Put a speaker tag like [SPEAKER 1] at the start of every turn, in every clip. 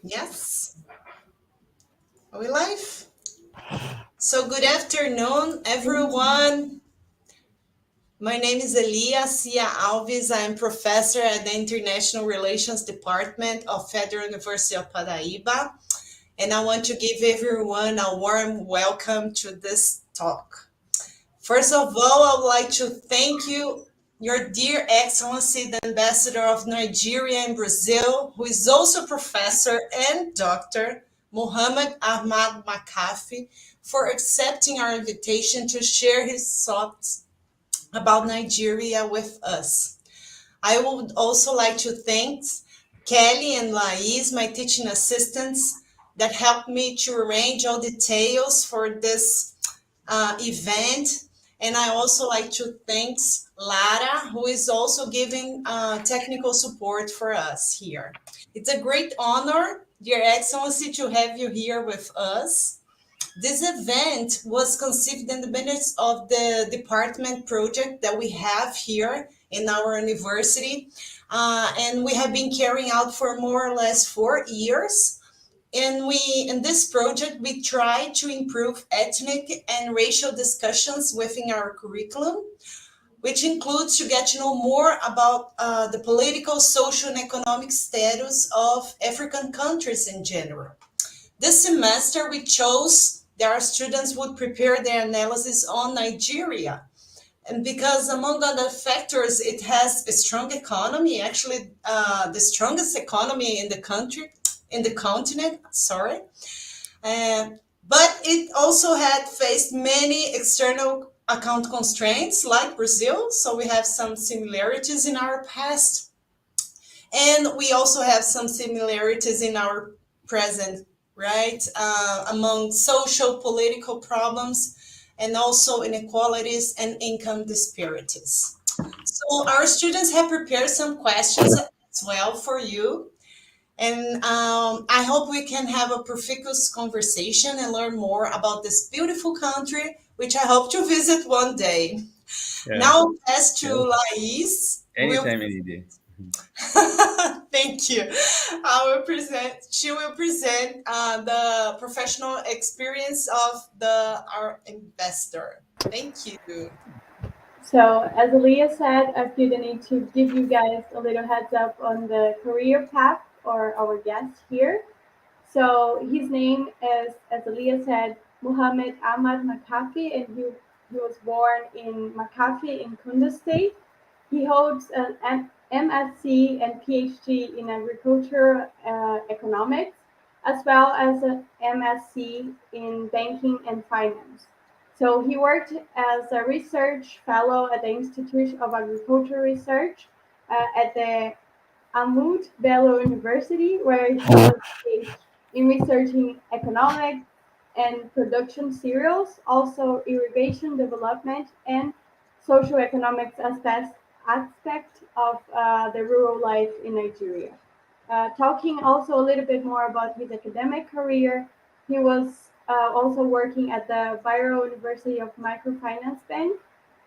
[SPEAKER 1] Yes. Are we live? So good afternoon, everyone. My name is Elia Cia Alves. I am professor at the International Relations Department of Federal University of Paraíba. And I want to give everyone a warm welcome to this talk. First of all, I would like to thank you, your dear Excellency, the Ambassador of Nigeria and Brazil, who is also professor and doctor, Muhammad Ahmed Makarfi, for accepting our invitation to share his thoughts about Nigeria with us. I would also like to thank Kelly and Lais, my teaching assistants, that helped me to arrange all details for this event. And I also like to thank Lara, who is also giving technical support for us here. It's a great honor, Dear Excellency, to have you here with us. This event was conceived in the minutes of the department project that we have here in our university. And we have been carrying out for more or less 4 years. And in this project, we try to improve ethnic and racial discussions within our curriculum, which includes to get to know more about the political, social, and economic status of African countries in general. This semester, we chose that our students would prepare their analysis on Nigeria. And because, among other factors, it has a strong economy, actually, the strongest economy in the country, in the continent, sorry. But it also had faced many external account constraints like Brazil. So we have some similarities in our past. And we also have some similarities in our present, right? Among social, political problems, and also inequalities and income disparities. So our students have prepared some questions as well for you. And I hope we can have a profuse conversation and learn more about this beautiful country, which I hope to visit one day.
[SPEAKER 2] Yeah,
[SPEAKER 1] Now, as to
[SPEAKER 2] yeah.
[SPEAKER 1] Lais, will
[SPEAKER 2] Anytime, any day.
[SPEAKER 1] thank you. She will present the professional experience of our investor. Thank you.
[SPEAKER 3] So, as Aaliyah said, I feel the need to give you guys a little heads up on the career path or our guest here. So, his name is, as Aaliyah said, Muhammad Ahmad Makarfi, and he was born in Makarfi in Kunduz State. He holds an MSc and PhD in agriculture economics, as well as an MSc in banking and finance. So he worked as a research fellow at the Institute of Agricultural Research at the Ahmed Bello University, where he was engaged in researching economic and production cereals, also irrigation development and socioeconomics aspect of the rural life in Nigeria. Talking also a little bit more about his academic career, he was also working at the Bayrou University of Microfinance Bank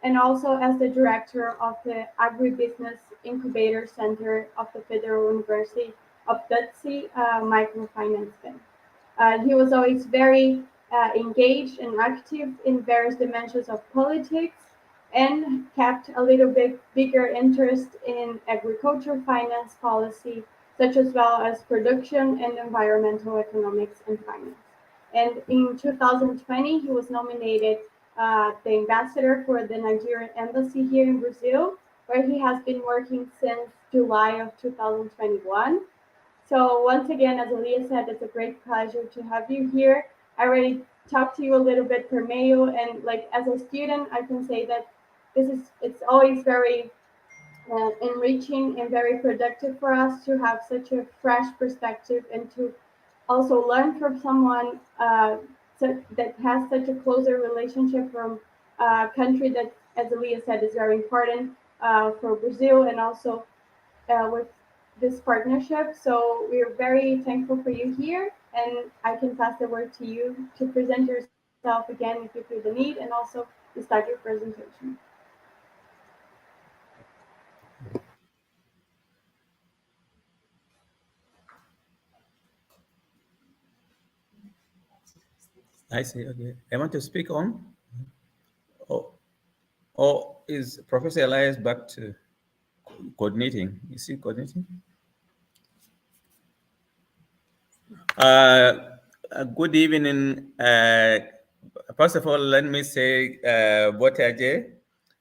[SPEAKER 3] and also as the director of the Agribusiness Incubator Center of the Federal University of Tutsi Microfinance Bank. He was always very engaged and active in various dimensions of politics and kept a little bit bigger interest in agriculture finance policy, such as well as production and environmental economics and finance. And in 2020, he was nominated the ambassador for the Nigerian embassy here in Brazil, where he has been working since July of 2021. So once again, as Aaliyah said, it's a great pleasure to have you here. I already talked to you a little bit per mail, and like as a student, I can say that it's always very enriching and very productive for us to have such a fresh perspective and to also learn from someone that has such a closer relationship from a country that, as Aaliyah said, is very important for Brazil and also with this partnership. So we're very thankful for you here, and I can pass the word to you to present yourself again if you feel the need, and also to start your presentation.
[SPEAKER 2] I see. Okay. I want to speak on. Or, or is Professor Elias back to coordinating? Is he coordinating? Uh, Good evening. First of all, let me say Botaje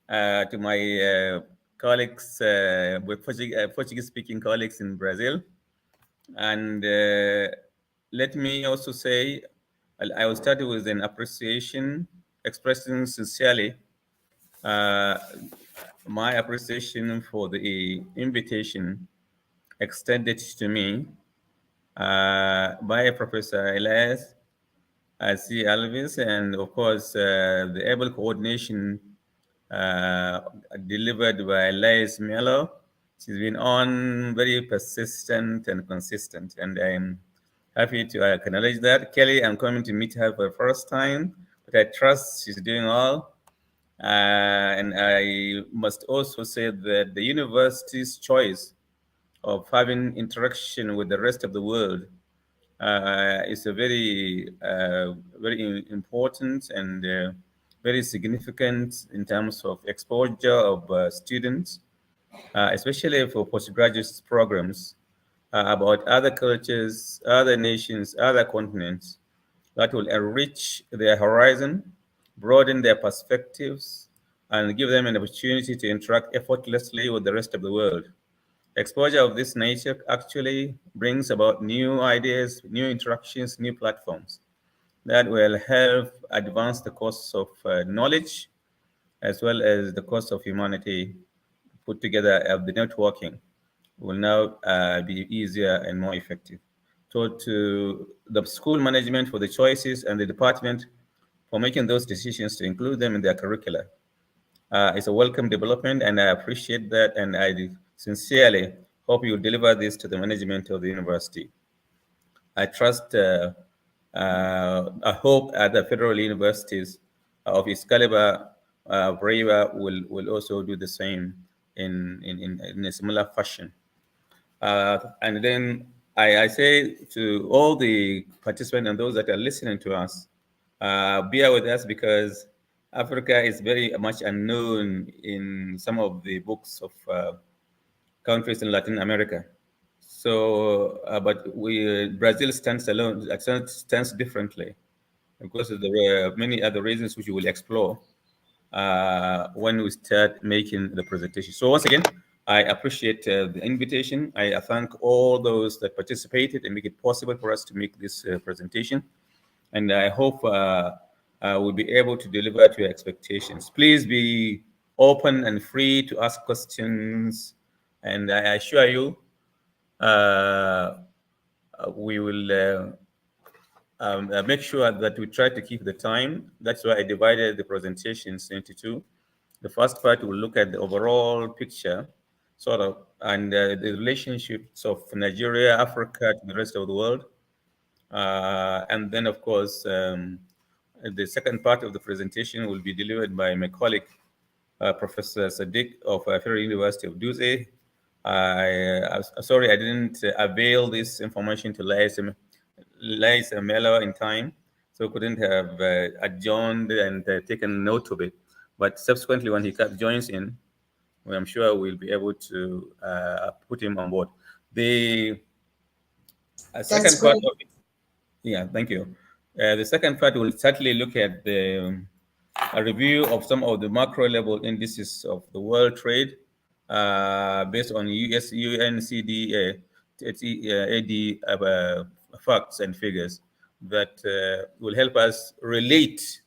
[SPEAKER 2] to my colleagues, with Portuguese-speaking colleagues in Brazil. And let me also say, I will start with an appreciation, expressing sincerely uh, my appreciation for the invitation extended to me by Professor Elias C. Alvis, and of course, the able coordination uh, delivered by Elias Mello. She's been on very persistent and consistent, and I'm happy to acknowledge that. Kelly, I'm coming to meet her for the first time, but I trust she's doing well. And I must also say that the university's choice of having interaction with the rest of the world is a very important and very significant in terms of exposure of students, especially for postgraduate programs, about other cultures, other nations, other continents that will enrich their horizon, broaden their perspectives, and give them an opportunity to interact effortlessly with the rest of the world. Exposure of this nature actually brings about new ideas, new interactions, new platforms that will help advance the cause of knowledge as well as the cause of humanity put together of the networking will now be easier and more effective. So to the school management for the choices and the department for making those decisions to include them in their curricula. It's a welcome development, and I appreciate that, and I sincerely hope you deliver this to the management of the university. I trust, I hope the federal universities of its caliber, Brava, will also do the same in a similar fashion. And then I say to all the participants and those that are listening to us, bear with us because Africa is very much unknown in some of the books of countries in Latin America. So, but Brazil stands alone, stands differently because there are many other reasons which we will explore when we start making the presentation. So once again, I appreciate the invitation. I thank all those that participated and make it possible for us to make this presentation. And I hope we'll be able to deliver to your expectations. Please be open and free to ask questions. And I assure you, uh, we will make sure that we try to keep the time. That's why I divided the presentations into two. The first part will look at the overall picture, sort of, and the relationships of Nigeria, Africa, to the rest of the world. And then, of course, the second part of the presentation will be delivered by my colleague, Professor Sadiq of Federal University of Dutse. I'm sorry I didn't avail this information to Liza Mello in time, so couldn't have adjourned and taken note of it. But subsequently, when he joins in, well, I'm sure we'll be able to put him on board. The
[SPEAKER 1] That's
[SPEAKER 2] second part
[SPEAKER 1] great.
[SPEAKER 2] of it, yeah, thank you. The second part will certainly look at a review of some of the macro level indices of the world trade based on UNCD AD facts and figures that will help us relate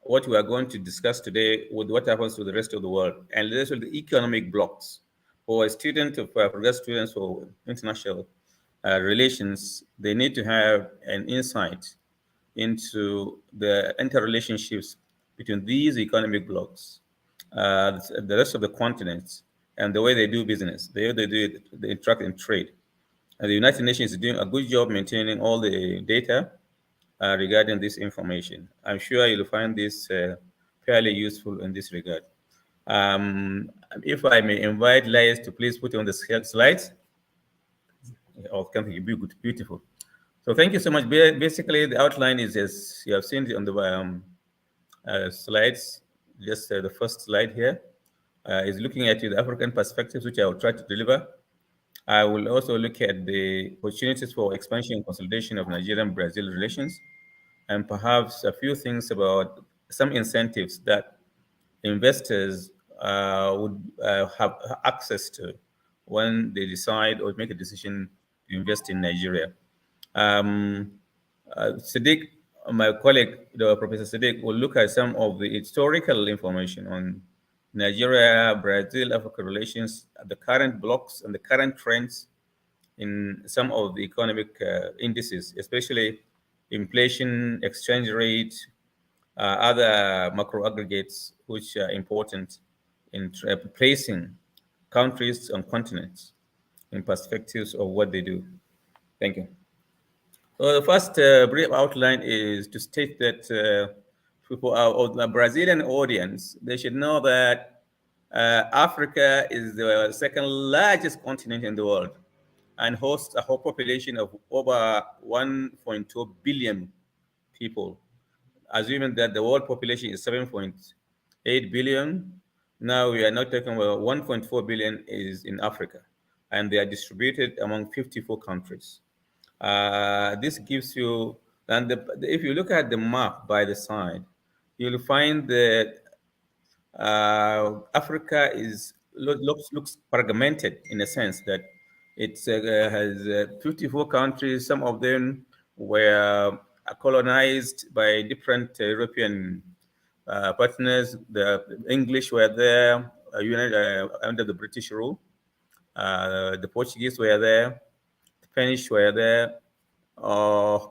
[SPEAKER 2] what we are going to discuss today with what happens to the rest of the world. And these are the economic blocks. For a student, for students for international relations, they need to have an insight into the interrelationships between these economic blocks, the rest of the continents, and the way they do business, the way they do it, they interact in trade. And the United Nations is doing a good job maintaining all the data regarding this information. I'm sure you'll find this fairly useful in this regard. If I may invite Lias to please put on the slides. Oh, can be good, beautiful. So thank you so much. Basically, the outline is, as you have seen on the slides, just the first slide here is looking at the African perspectives, which I will try to deliver. I will also look at the opportunities for expansion and consolidation of Nigerian-Brazil relations, and perhaps a few things about some incentives that investors would have access to when they decide or make a decision to invest in Nigeria. Sadiq, my colleague, Professor Sadiq, will look at some of the historical information on Nigeria, Brazil, Africa relations, the current blocks and the current trends in some of the economic indices, especially inflation, exchange rate, other macro aggregates, which are important in placing countries and continents in perspectives of what they do. Thank you. So the first brief outline is to state that for our Brazilian audience, they should know that Africa is the second largest continent in the world and hosts a whole population of over 1.2 billion people. Assuming that the world population is 7.8 billion, now we are not talking about 1.4 billion is in Africa, and they are distributed among 54 countries. This gives you, and if you look at the map by the side, you'll find that Africa looks fragmented in a sense that it has 54 countries. Some of them were colonized by different European partners. The English were there under the British rule. The Portuguese were there. The Spanish were there.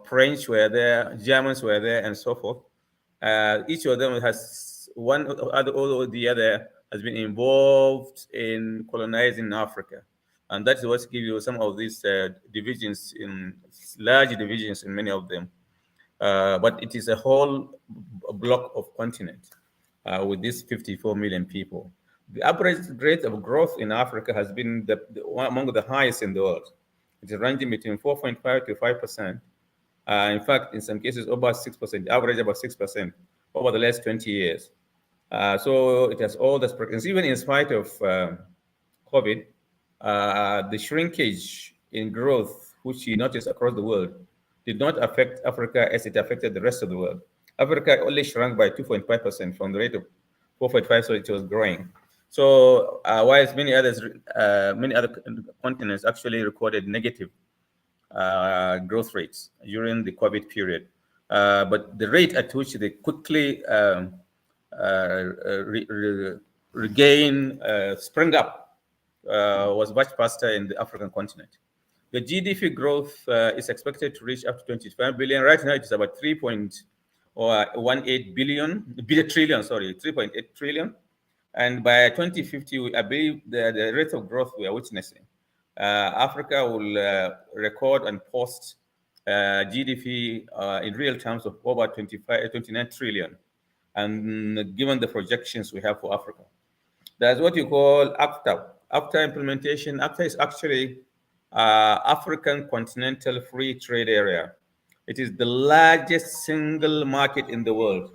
[SPEAKER 2] French were there. Germans were there, and so forth. Each of them has one or the other has been involved in colonizing Africa, and that's what gives you some of these divisions, in large divisions in many of them. But it is a whole block of continent with these 54 million people. The average rate of growth in Africa has been among the highest in the world. It is ranging between 4.5 to 5%. In fact, in some cases, over 6%, average about 6% over the last 20 years. So it has all this progress. Even in spite of COVID, the shrinkage in growth, which you notice across the world, did not affect Africa as it affected the rest of the world. Africa only shrank by 2.5% from the rate of 4.5, so it was growing. So whilst many other continents actually recorded negative growth rates during the COVID period. But the rate at which they quickly sprang up was much faster in the African continent. The GDP growth is expected to reach up to 25 billion. Right now, it is about 3.18 trillion. And by 2050, I believe the rate of growth we are witnessing, Africa will record and post GDP in real terms of over 29 trillion. And given the projections we have for Africa, that's what you call AFTA. AFTA implementation. AFTA is actually African Continental Free Trade Area. It is the largest single market in the world.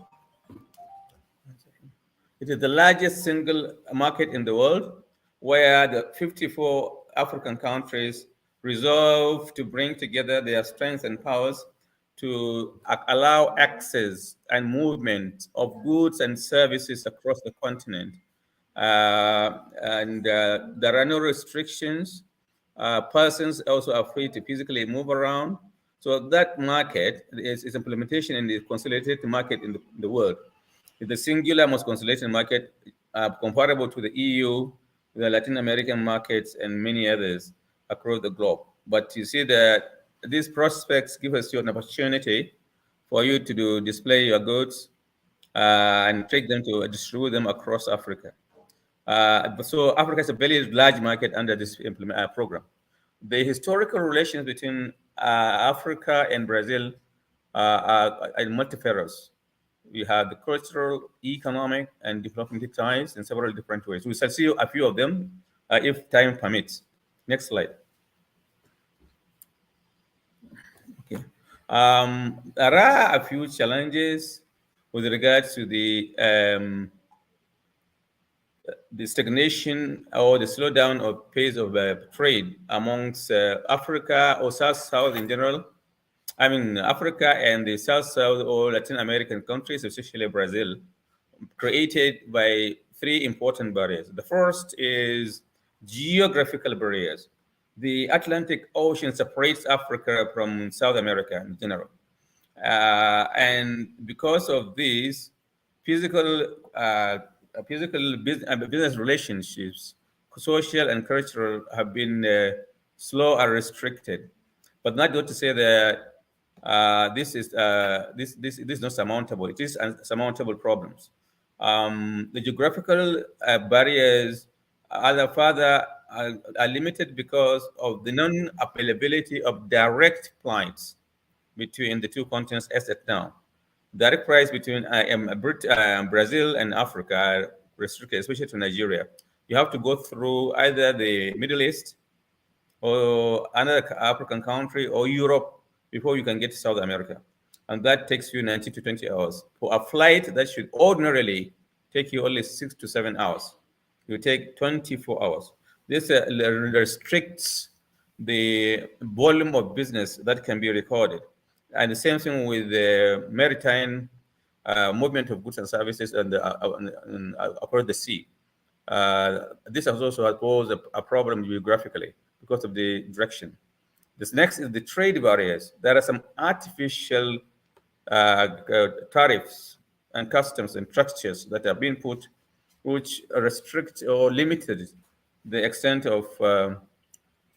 [SPEAKER 2] It is the largest single market in the world, where the 54 African countries resolve to bring together their strengths and powers to allow access and movement of goods and services across the continent. There are no restrictions. Persons also are free to physically move around. So that market is implementation in the consolidated market in the world. It's the singular most consolidated market comparable to the EU, the Latin American markets, and many others across the globe. But you see that these prospects give us an opportunity for you to display your goods and take them to distribute them across Africa. So Africa is a very large market under this program. The historical relations between Africa and Brazil are multifarious. We have the cultural, economic, and diplomatic ties in several different ways. We shall see a few of them if time permits. Next slide. Okay. There are a few challenges with regards to the stagnation or the slowdown of pace of trade amongst Africa or South in general. I mean, Africa and the South or Latin American countries, especially Brazil, created by three important barriers. The first is geographical barriers. The Atlantic Ocean separates Africa from South America in general. And because of this, physical, business relationships, social and cultural, have been slow and restricted. But not to say that this is not surmountable. It is unsurmountable problems. The geographical barriers are limited because of the non-availability of direct flights between the two continents as at now. Direct flights between Brazil and Africa are restricted, especially to Nigeria. You have to go through either the Middle East or another African country or Europe before you can get to South America. And that takes you 19 to 20 hours. For a flight that should ordinarily take you only 6 to 7 hours, you take 24 hours. This restricts the volume of business that can be recorded. And the same thing with the maritime movement of goods and services across the sea. This has also posed a problem geographically because of the direction. This next is the trade barriers. There are some artificial tariffs and customs and structures that have been put, which restrict or limited the extent of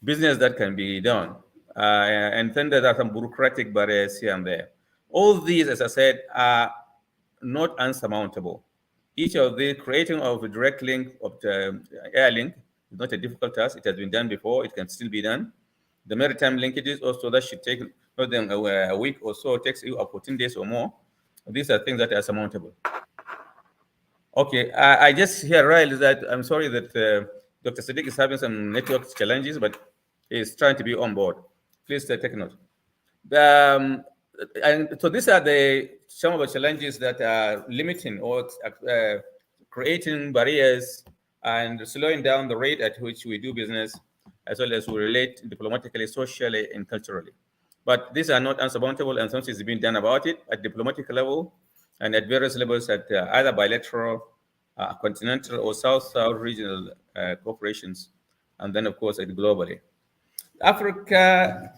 [SPEAKER 2] business that can be done. And then there are some bureaucratic barriers here and there. All these, as I said, are not unsurmountable. Each of the creating of a direct link of the air link is not a difficult task. It has been done before. It can still be done. The maritime linkages also, that should take more than a week or so. It takes you up 14 days or more. These are things that are surmountable. Okay, I just hear Ryle that I'm sorry that Dr. Sadiq is having some network challenges, but he's trying to be on board. Please take note. And so these are some of the challenges that are limiting or creating barriers and slowing down the rate at which we do business, as well as we relate diplomatically, socially, and culturally. But these are not unsurmountable, and something is being done about it at diplomatic level and at various levels at either bilateral, continental, or South-South regional cooperations, and then, of course, globally. Africa,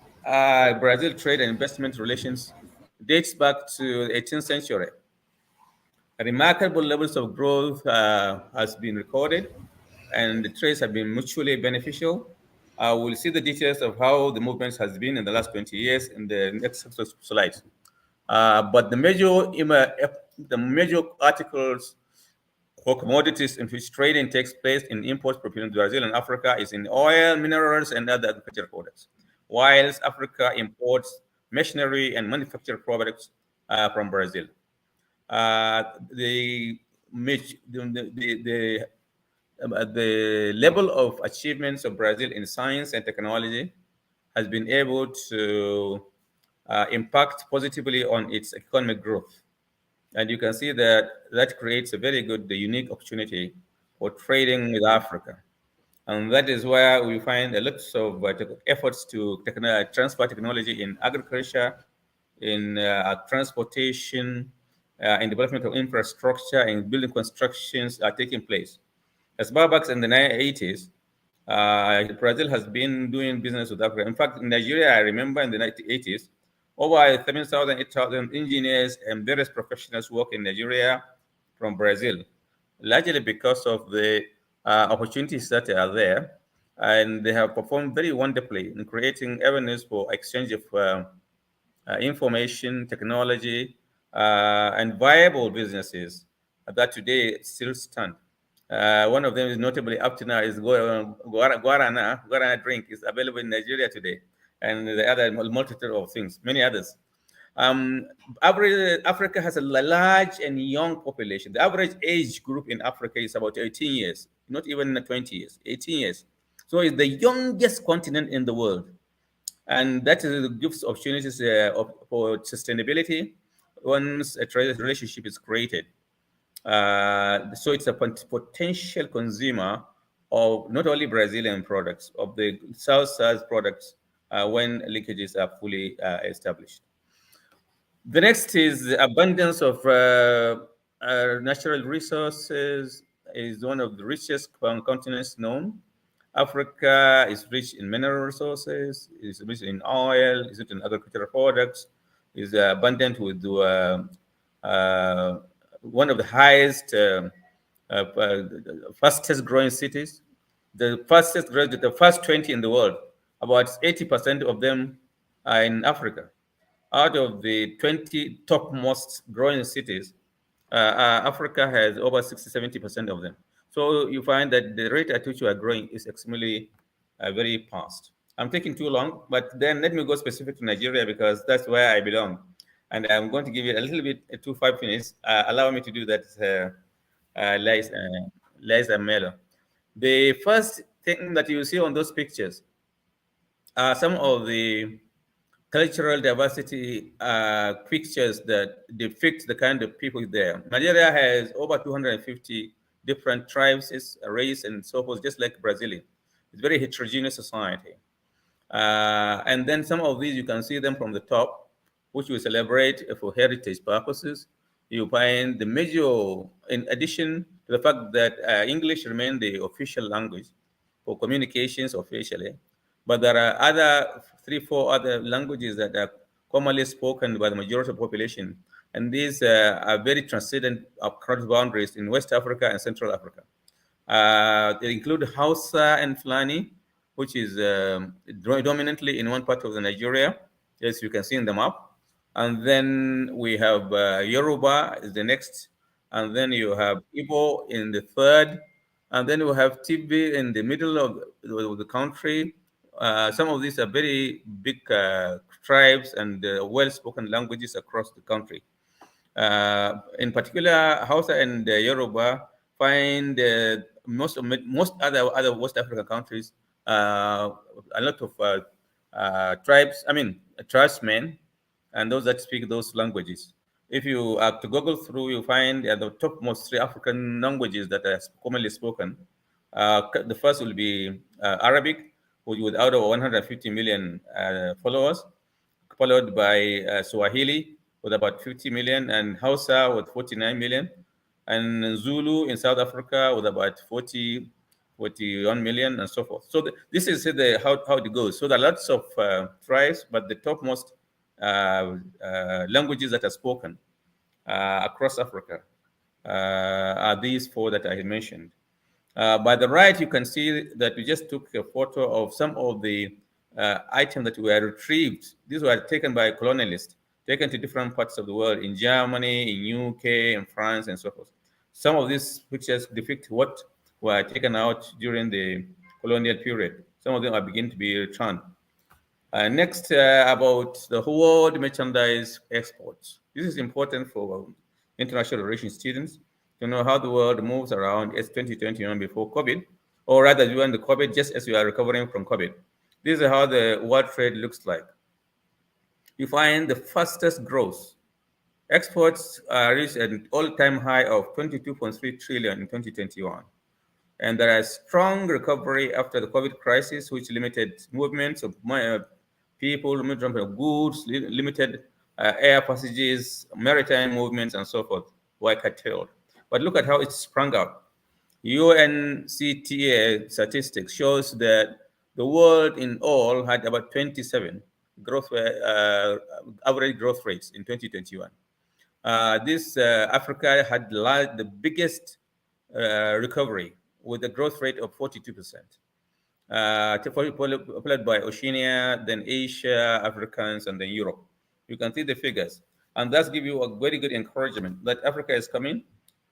[SPEAKER 2] Brazil trade and investment relations dates back to the 18th century. Remarkable levels of growth has been recorded, and the trades have been mutually beneficial. We'll see the details of how the movements has been in the last 20 years in the next slides. But the major articles or commodities in which trading takes place in imports between Brazil and Africa is in oil, minerals, and other agricultural products, whilst Africa imports machinery and manufactured products from Brazil. The level of achievements of Brazil in science and technology has been able to impact positively on its economic growth. And you can see that creates a very good, unique opportunity for trading with Africa. And that is where we find a lot of efforts to transfer technology in agriculture, in transportation, in development of infrastructure, in building constructions are taking place. As far back in the 1980s, Brazil has been doing business with Africa. In fact, in Nigeria, I remember in the 1980s, over 7,000, 8,000 engineers and various professionals work in Nigeria from Brazil, largely because of the opportunities that are there. And they have performed very wonderfully in creating avenues for exchange of information, technology, and viable businesses that today still stand. One of them is notably up to now is Guarana. Guarana drink is available in Nigeria today, and the other multitude of things, many others. Africa has a large and young population. The average age group in Africa is about 18 years, not even 20 years, 18 years. So it's the youngest continent in the world. And that gives opportunities for sustainability once a trade relationship is created. So it's a potential consumer of not only Brazilian products, of the South products when linkages are fully established. The next is the abundance of natural resources is one of the richest continents known. Africa is rich in mineral resources, is rich in oil, is rich in agricultural products, is abundant with one of the highest, fastest growing cities. The first 20 in the world, about 80% of them are in Africa. Out of the 20 topmost growing cities, Africa has over 60-70% of them. So you find that the rate at which you are growing is extremely very fast. I'm taking too long, but then let me go specific to Nigeria because that's where I belong. And I'm going to give you a little bit, 5 minutes. Allow me to do that, Liza Melo. The first thing that you see on those pictures are some of the cultural diversity pictures that depict the kind of people there. Nigeria has over 250 different tribes, race, and so forth, just like Brazil. It's a very heterogeneous society. And then some of these, you can see them from the top, which we celebrate for heritage purposes. You find the major, in addition to the fact that English remains the official language for communications officially, but there are other 3-4 other languages that are commonly spoken by the majority of the population. And these are very transcendent across boundaries in West Africa and Central Africa. They include Hausa and Fulani, which is dominantly in one part of the Nigeria, as you can see in the map. And then we have Yoruba is the next. And then you have Igbo in the third. And then we have Tibi in the middle of the country. Some of these are very big tribes and well-spoken languages across the country. In particular, Hausa and Yoruba find most other West African countries a lot of tribesmen, and those that speak those languages. If you are to Google through, you find the topmost 3 African languages that are commonly spoken. The first will be Arabic, with out of 150 million followers, followed by Swahili with about 50 million, and Hausa with 49 million, and Zulu in South Africa with about 41 million, and so forth. So this is how it goes. So there are lots of tribes, but the topmost languages that are spoken across Africa are these 4 that I mentioned. By the right, you can see that we just took a photo of some of the items that were retrieved. These were taken by colonialists, taken to different parts of the world, in Germany, in UK, in France, and so forth. Some of these pictures depict what were taken out during the colonial period. Some of them are beginning to be returned. Next, about the world merchandise exports. This is important for international relations students to know how the world moves around as 2021 before COVID, or rather during the COVID, just as we are recovering from COVID. This is how the world trade looks like. You find the fastest growth. Exports reached an all-time high of 22.3 trillion in 2021. And there is strong recovery after the COVID crisis, which limited movements of people, movement of goods, limited air passages, maritime movements, and so forth, were curtailed. But look at how it sprung up. UNCTA statistics shows that the world in all had about 27 average growth rates in 2021. Africa had the biggest recovery with a growth rate of 42%. Followed by Oceania, then Asia, Africans, and then Europe. You can see the figures. And that's give you a very good encouragement that Africa is coming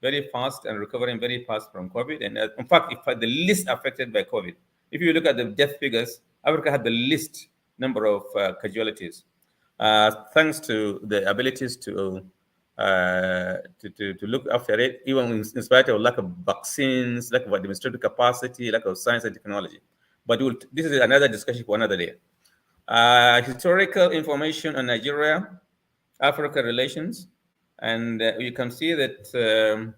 [SPEAKER 2] very fast and recovering very fast from COVID. And in fact, the least affected by COVID. If you look at the death figures, Africa had the least number of casualties, thanks to the abilities to look after it, even in spite of lack of vaccines, lack of administrative capacity, lack of science and technology. But this is another discussion for another day. Historical information on Nigeria, Africa relations, and you can see that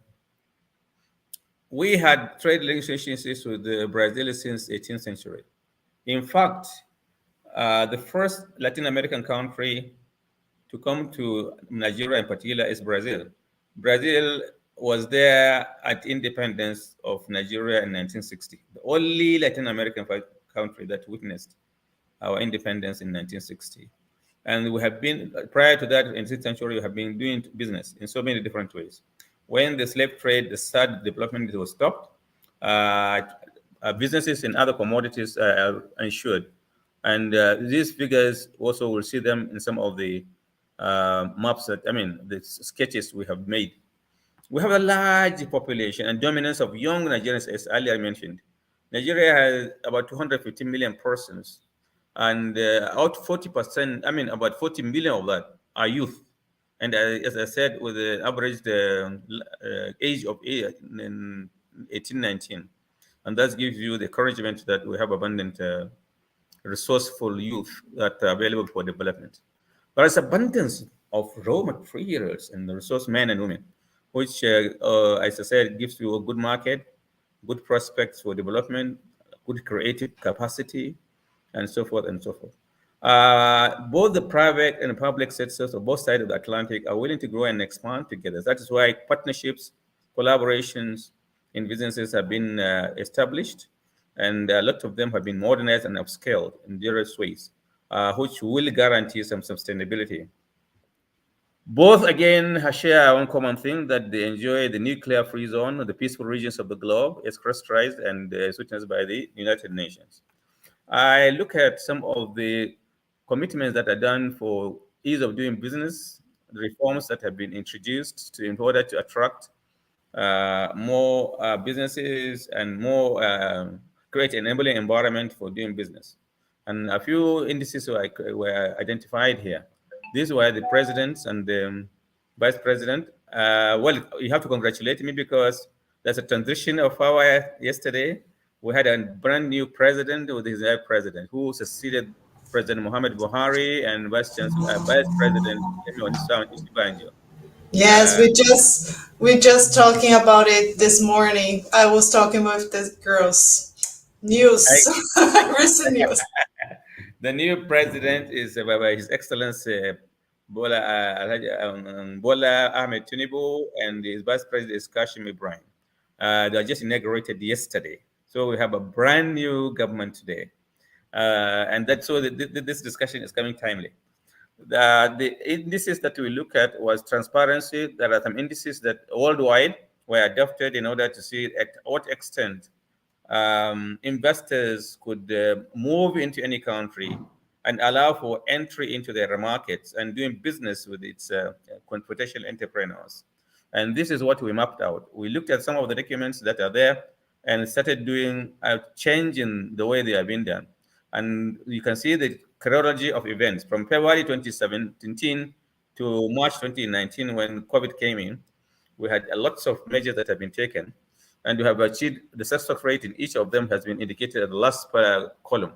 [SPEAKER 2] we had trade relationships with Brazil since 18th century. In fact, the first Latin American country to come to Nigeria in particular is Brazil. Brazil was there at independence of Nigeria in 1960, the only Latin American country that witnessed our independence in 1960. And we have been, prior to that, in the 16th century, we have been doing business in so many different ways. When the slave trade, the sad development was stopped, businesses in other commodities are ensured. And these figures also will see them in some of the maps the sketches we have made. We have a large population and dominance of young Nigerians, as earlier mentioned. Nigeria has about 250 million persons, and out 40%, about 40 million of that are youth. And as I said, with the average age of 18, 19. And that gives you the encouragement that we have abundant resourceful youth that are available for development. There is abundance of raw materials and resource men and women, which, as I said, gives you a good market, good prospects for development, good creative capacity, and so forth and so forth. Both the private and public sectors of both sides of the Atlantic are willing to grow and expand together. That is why partnerships, collaborations in businesses have been established, and a lot of them have been modernized and upscaled in various ways, which will guarantee some sustainability. Both again share one common thing, that they enjoy the nuclear-free zone, the peaceful regions of the globe, as characterized and witnessed by the United Nations. I look at some of the commitments that are done for ease of doing business, the reforms that have been introduced in order to attract more businesses and more create an enabling environment for doing business. And a few indices were identified here. These were the presidents and the vice president. Well, you have to congratulate me because there's a transition of power yesterday. We had a brand new president with his vice president who succeeded President Muhammad Buhari and Vice President Osibanjo.
[SPEAKER 1] Yes, we just talking about it this morning. I was talking with the girls. News, recent news.
[SPEAKER 2] The new president is His Excellency Bola Bola Ahmed Tinubu, and his vice president is Kashim Ibrahim. They are just inaugurated yesterday, so we have a brand new government today, and that's so this discussion is coming timely. The indices that we look at was transparency. There are some indices that worldwide were adopted in order to see at what extent investors could move into any country and allow for entry into their markets and doing business with its potential entrepreneurs. And this is what we mapped out. We looked at some of the documents that are there and started doing a change in the way they have been done. And you can see the chronology of events from February 2017 to March 2019 when COVID came in. We had lots of measures that have been taken, and we have achieved the success rate in each of them has been indicated at the last column.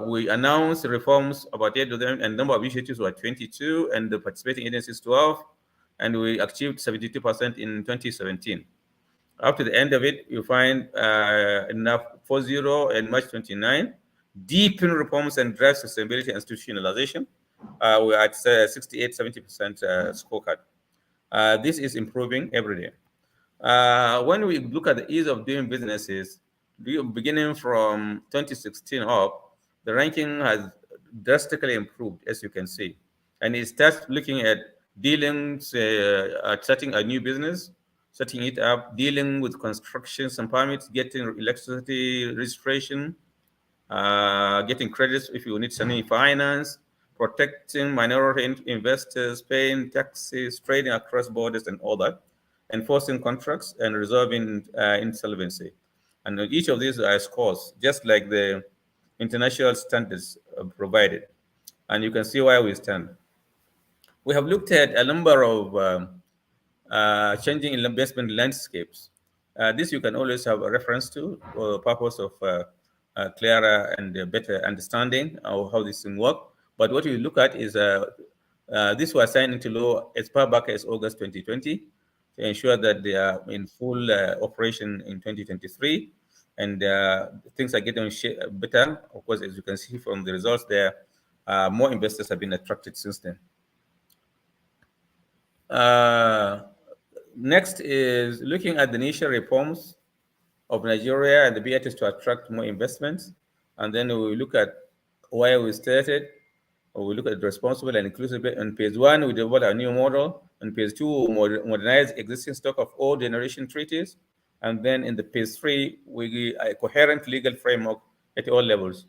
[SPEAKER 2] We announced reforms about 8 of them, and number of initiatives were 22, and the participating agencies 12, and we achieved 72% in 2017. After the end of it, you find enough 40 and March 29, deepen reforms and drive sustainability and institutionalization. We're at 68, 70% scorecard. This is improving every day. When we look at the ease of doing businesses, beginning from 2016 up, the ranking has drastically improved, as you can see. And it starts looking at dealings, at setting a new business, setting it up, dealing with constructions and permits, getting electricity registration, getting credits if you need any finance, protecting minority investors, paying taxes, trading across borders and all that, enforcing contracts and resolving insolvency. And each of these are scores, just like the international standards provided. And you can see where we stand. We have looked at a number of changing investment landscapes. This you can always have a reference to for the purpose of clearer and better understanding of how this thing works. But what we look at is this was signed into law as far back as August 2020 to ensure that they are in full operation in 2023, and things are getting better. Of course, as you can see from the results there, more investors have been attracted since then. Next is looking at the initial reforms of Nigeria and the BITs to attract more investments. And then we look at why we started, or we look at the responsible and inclusive. On page 1, we develop a new model. On page 2, we modernize existing stock of old generation treaties. And then in the page 3, we a coherent legal framework at all levels.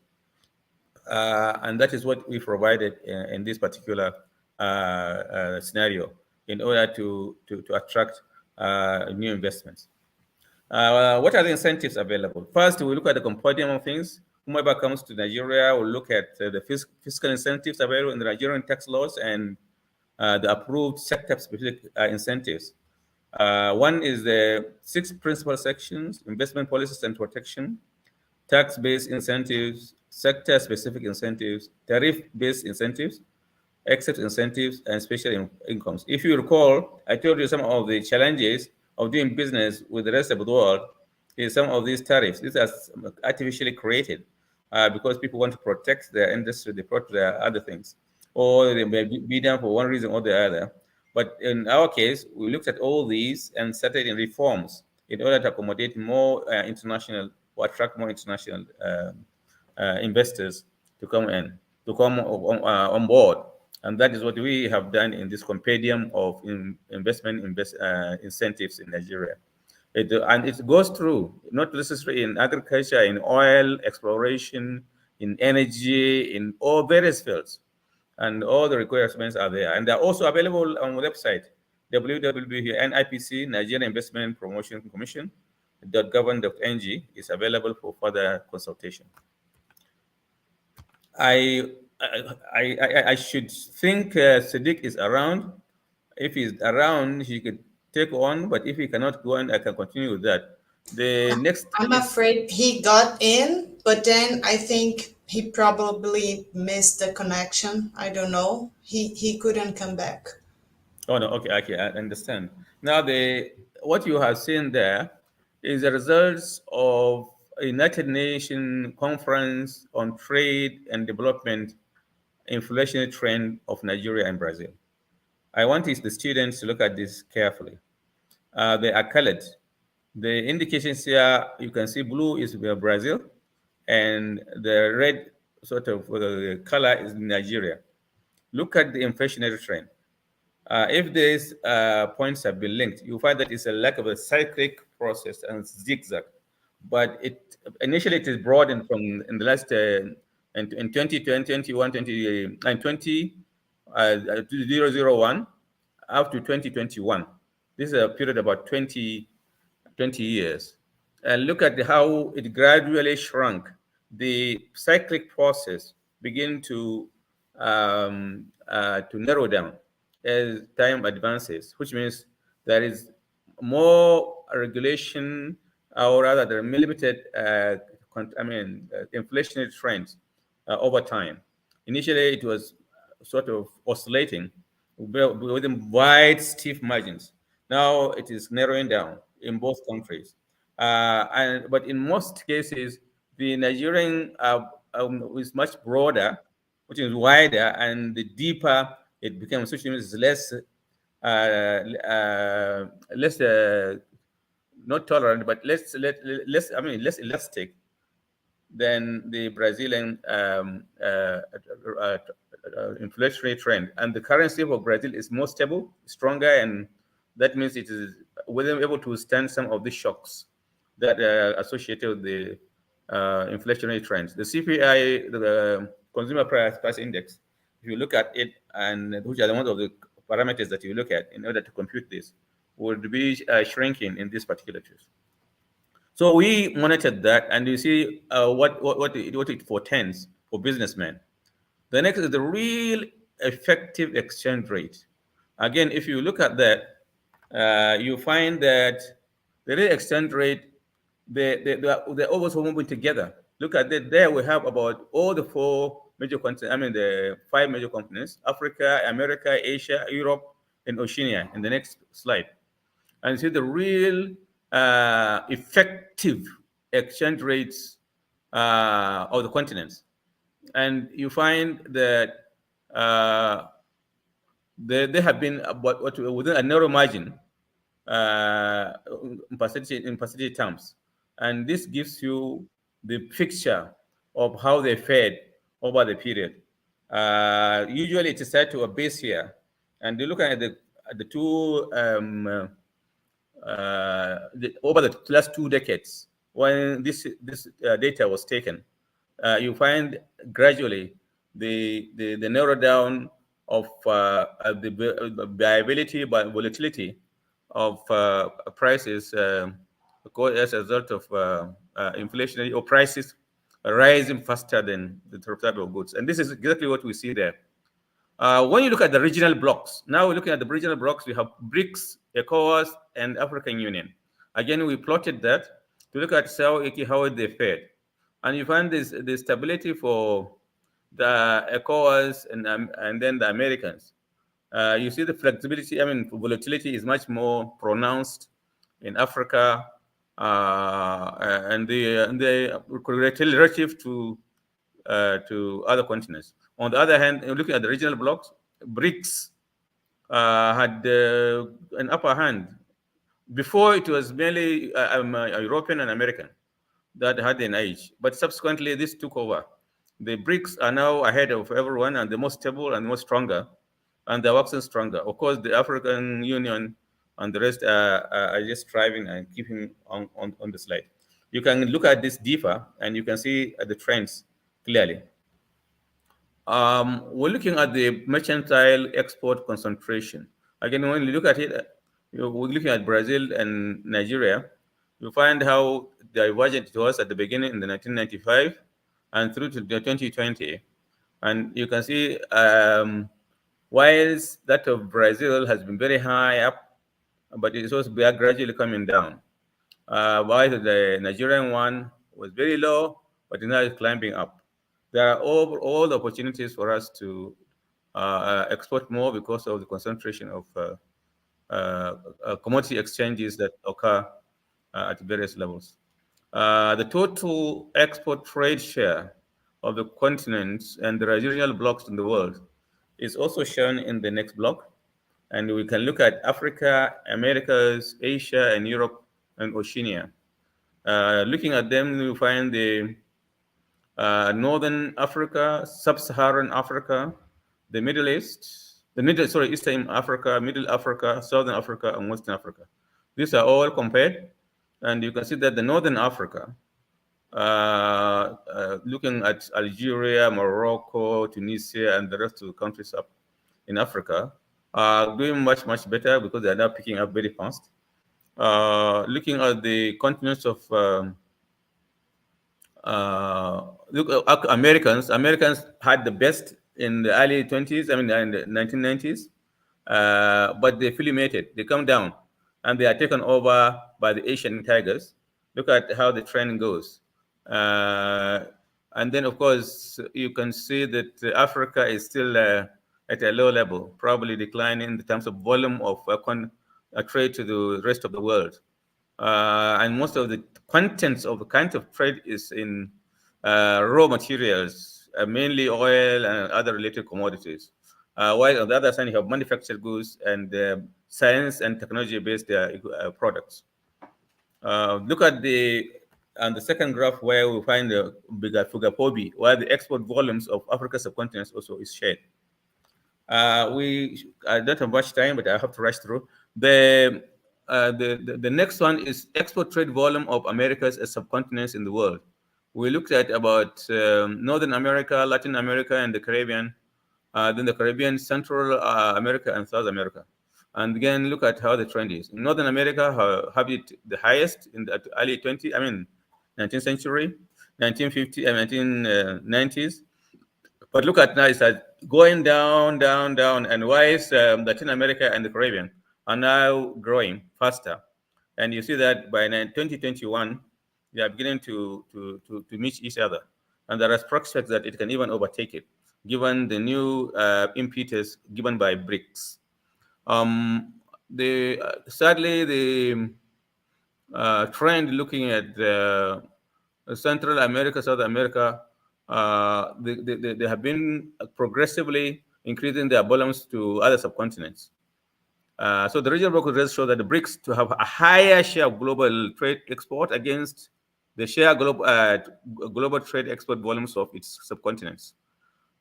[SPEAKER 2] And that is what we provided in this particular scenario in order to attract new investments. What are the incentives available? First, we look at the compendium of things. Whomever comes to Nigeria will look at the fiscal incentives available in the Nigerian tax laws and the approved sector-specific incentives. One is the 6 principal sections: investment policies and protection, tax-based incentives, sector-specific incentives, tariff-based incentives, except incentives, and special incomes. If you recall, I told you some of the challenges of doing business with the rest of the world is some of these tariffs. These are artificially created because people want to protect their industry, they protect their other things, or they may be done for one reason or the other. But in our case, we looked at all these and started in reforms in order to accommodate more international, or attract more international investors to come on board. And that is what we have done in this compendium of investment incentives in Nigeria. And it goes through, not necessarily in agriculture, in oil, exploration, in energy, in all various fields. And all the requirements are there. And they're also available on the website, www.NIPC, Nigerian Investment Promotion Commission, .gov.ng is available for further consultation. I should think Sadiq is around. If he's around, he could take on, but if he cannot go on, I can continue with that. The next,
[SPEAKER 1] I'm afraid he got in, but then I think he probably missed the connection. I don't know. He couldn't come back.
[SPEAKER 2] Oh no, okay, I understand. Now what you have seen there is the results of a United Nations conference on trade and development inflationary trend of Nigeria and Brazil. I want the students to look at this carefully. They are colored. The indications here, you can see blue is Brazil, and the red sort of color is Nigeria. Look at the inflationary trend. If these points have been linked, you find that it's a lack of a cyclic process and zigzag. But initially it is broadened from in the last in 2020, 21, 20, and 2001 up to 2021. This is a period of about 20 years. And look at how it gradually shrunk. The cyclic process began to narrow down as time advances, which means there is more regulation, or rather, there are limited, inflationary trends over time. Initially, it was sort of oscillating within wide, steep margins. Now it is narrowing down in both countries. But in most cases, the Nigerian is much broader, which is wider, and the deeper it becomes, which means less not tolerant, but less elastic than the Brazilian inflationary trend. And the currency for Brazil is more stable, stronger, and that means it is able to withstand some of the shocks that are associated with the inflationary trends. The CPI, the Consumer Price Index, if you look at it, and which are one of the parameters that you look at in order to compute this, would be shrinking in this particular case. So we monitored that, and you see what it portends for businessmen. The next is the real effective exchange rate. Again, if you look at that, you find that the real exchange rate, they're always moving together. look at it. There we have about all the four major continents. I mean, the five major continents: Africa, America, Asia, Europe, and Oceania. In the next slide, and see the real effective exchange rates of the continents. And you find that they have been about within a narrow margin in percentage terms. And this gives you the picture of how they fared over the period. Usually it is set to a base year. And you look at the two, over the last 2 decades, when this data was taken, you find gradually the narrow down of the viability but volatility of prices as a result of inflationary or prices rising faster than the total of goods. And this is exactly what we see there. When you look at the regional blocks, now we're looking at the regional blocks, we have BRICS, ECOWAS, and African Union. Again, we plotted that to look at how they fared. And you find the stability for the ECOWAS and then the Americans. You see the flexibility, volatility is much more pronounced in Africa, and the relative to other continents. On the other hand, looking at the regional blocks, BRICS had an upper hand. Before, it was mainly European and American that had an edge, but subsequently this took over. The BRICS are now ahead of everyone and the most stable and most stronger, and they're working stronger. Of course, the African Union and the rest are just striving and keeping on the slide. You can look at this deeper and you can see the trends clearly. We're looking at the mercantile export concentration. Again, when you look at it, we're looking at Brazil and Nigeria. You find how divergent it was at the beginning in the 1995 and through to the 2020. And you can see whilst that of Brazil has been very high up, but it's also gradually coming down. While the Nigerian one was very low, but now it's climbing up. There are all the opportunities for us to export more because of the concentration of commodity exchanges that occur at various levels. The total export trade share of the continents and the regional blocks in the world is also shown in the next block. And we can look at Africa, Americas, Asia, and Europe, and Oceania. Looking at them, we find the Northern Africa, Sub-Saharan Africa, the Middle East, Eastern Africa, Middle Africa, Southern Africa, and Western Africa. These are all compared, and you can see that the Northern Africa, looking at Algeria, Morocco, Tunisia, and the rest of the countries up in Africa, are doing much, much better because they are now picking up very fast. Looking at the continents of Americans had the best in the early 20s, in the 1990s, but they filimated, they come down, and they are taken over by the Asian tigers. Look at how the trend goes. And then, of course, you can see that Africa is still at a low level, probably declining in terms of volume of trade to the rest of the world. And most of the contents of the kind of trade is in raw materials, mainly oil and other related commodities. While on the other side, you have manufactured goods and science and technology-based products. Look at the second graph where we find the bigger Fugapobi, where the export volumes of Africa's subcontinent also is shared. I don't have much time, but I have to rush through. The next one is export trade volume of Americas as subcontinents in the world. We looked at about Northern America, Latin America, and the Caribbean, then the Caribbean, Central America, and South America. And again, look at how the trend is. In Northern America, have it the highest in the early 19th century, 1950 and 1990s. But look at now, it's going down, down, down. And why is Latin America and the Caribbean are now growing faster? And you see that by 2021, They are beginning to meet each other, and there are prospects that it can even overtake it, given the new impetus given by BRICS. Sadly, the trend looking at Central America, South America, they have been progressively increasing their volumes to other subcontinents. So the regional bloc results show that the BRICS to have a higher share of global trade export against the share global trade export volumes of its subcontinents.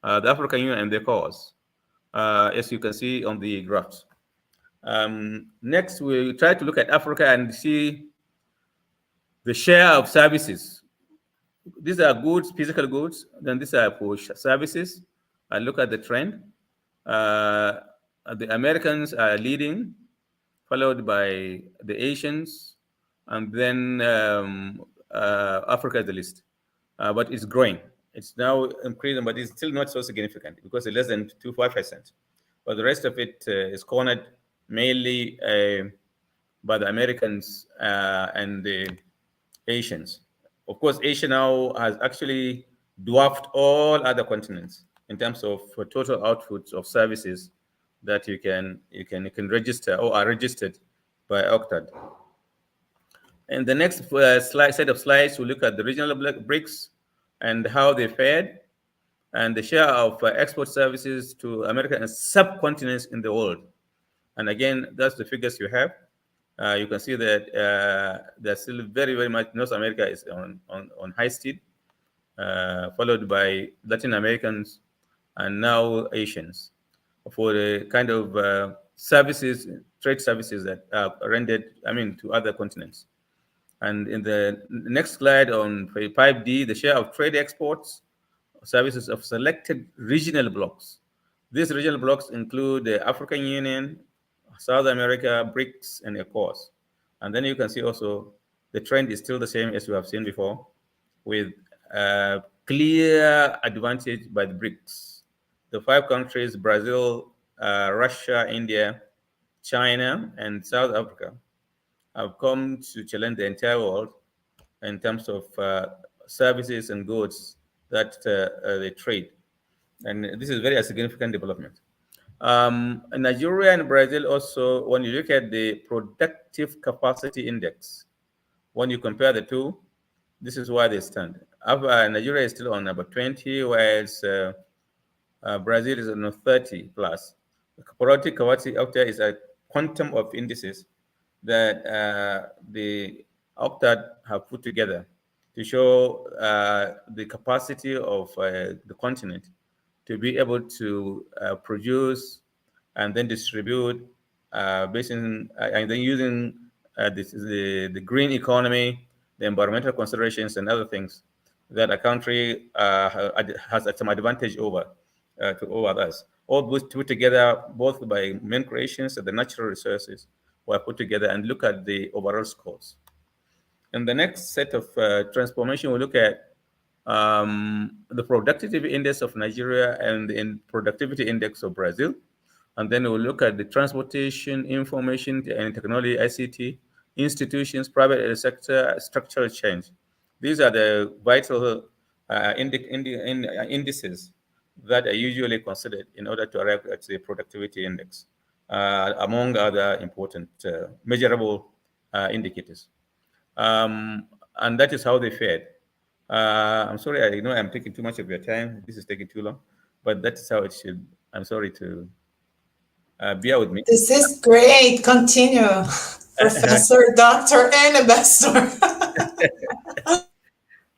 [SPEAKER 2] The African Union and their cause, as you can see on the graphs. Next, we try to look at Africa and see the share of services. These are goods, physical goods, then these are for services. I look at the trend. The Americans are leading, followed by the Asians, and then Africa is the least. But it's growing. It's now increasing, but it's still not so significant because it's less than 2.5%. But the rest of it is cornered mainly by the Americans and the Asians. Of course, Asia now has actually dwarfed all other continents in terms of total output of services that you can register or are registered by OCTAD. And the next set of slides, we look at the regional BRICS and how they fared, and the share of export services to America and subcontinents in the world. And again, that's the figures you have. You can see that there's still very, very much North America is on high speed, followed by Latin Americans and now Asians for the kind of services, trade services that are rendered, to other continents. And in the next slide on 5D, the share of trade exports services of selected regional blocks. These regional blocks include the African Union, South America, BRICS, and ECOWAS. And then you can see also the trend is still the same as we have seen before, with clear advantage by the BRICS. The 5 countries, Brazil, Russia, India, China, and South Africa, have come to challenge the entire world in terms of services and goods that they trade. And this is very a significant development. Nigeria and Brazil also, when you look at the productive capacity index, when you compare the two, this is where they stand. Nigeria is still on number 20, whereas Brazil is on 30 plus. The productive capacity out there is a quantum of indices that the OCTAD have put together to show the capacity of the continent to be able to produce and then distribute based on, and then using the green economy, the environmental considerations and other things that a country has some advantage over others. All put together both by main creations and the natural resources were put together and look at the overall scores. In the next set of transformation, we look at the productivity index of Nigeria and the productivity index of Brazil. And then we'll look at the transportation, information and technology, ICT, institutions, private sector, structural change. These are the vital indices that are usually considered in order to arrive at the productivity index, among other important measurable indicators. And that is how they fared. I'm sorry, I know I'm taking too much of your time. This is taking too long, but that's how it should. I'm sorry to bear with me.
[SPEAKER 1] This is great. Continue, Professor, Doctor, and Ambassador.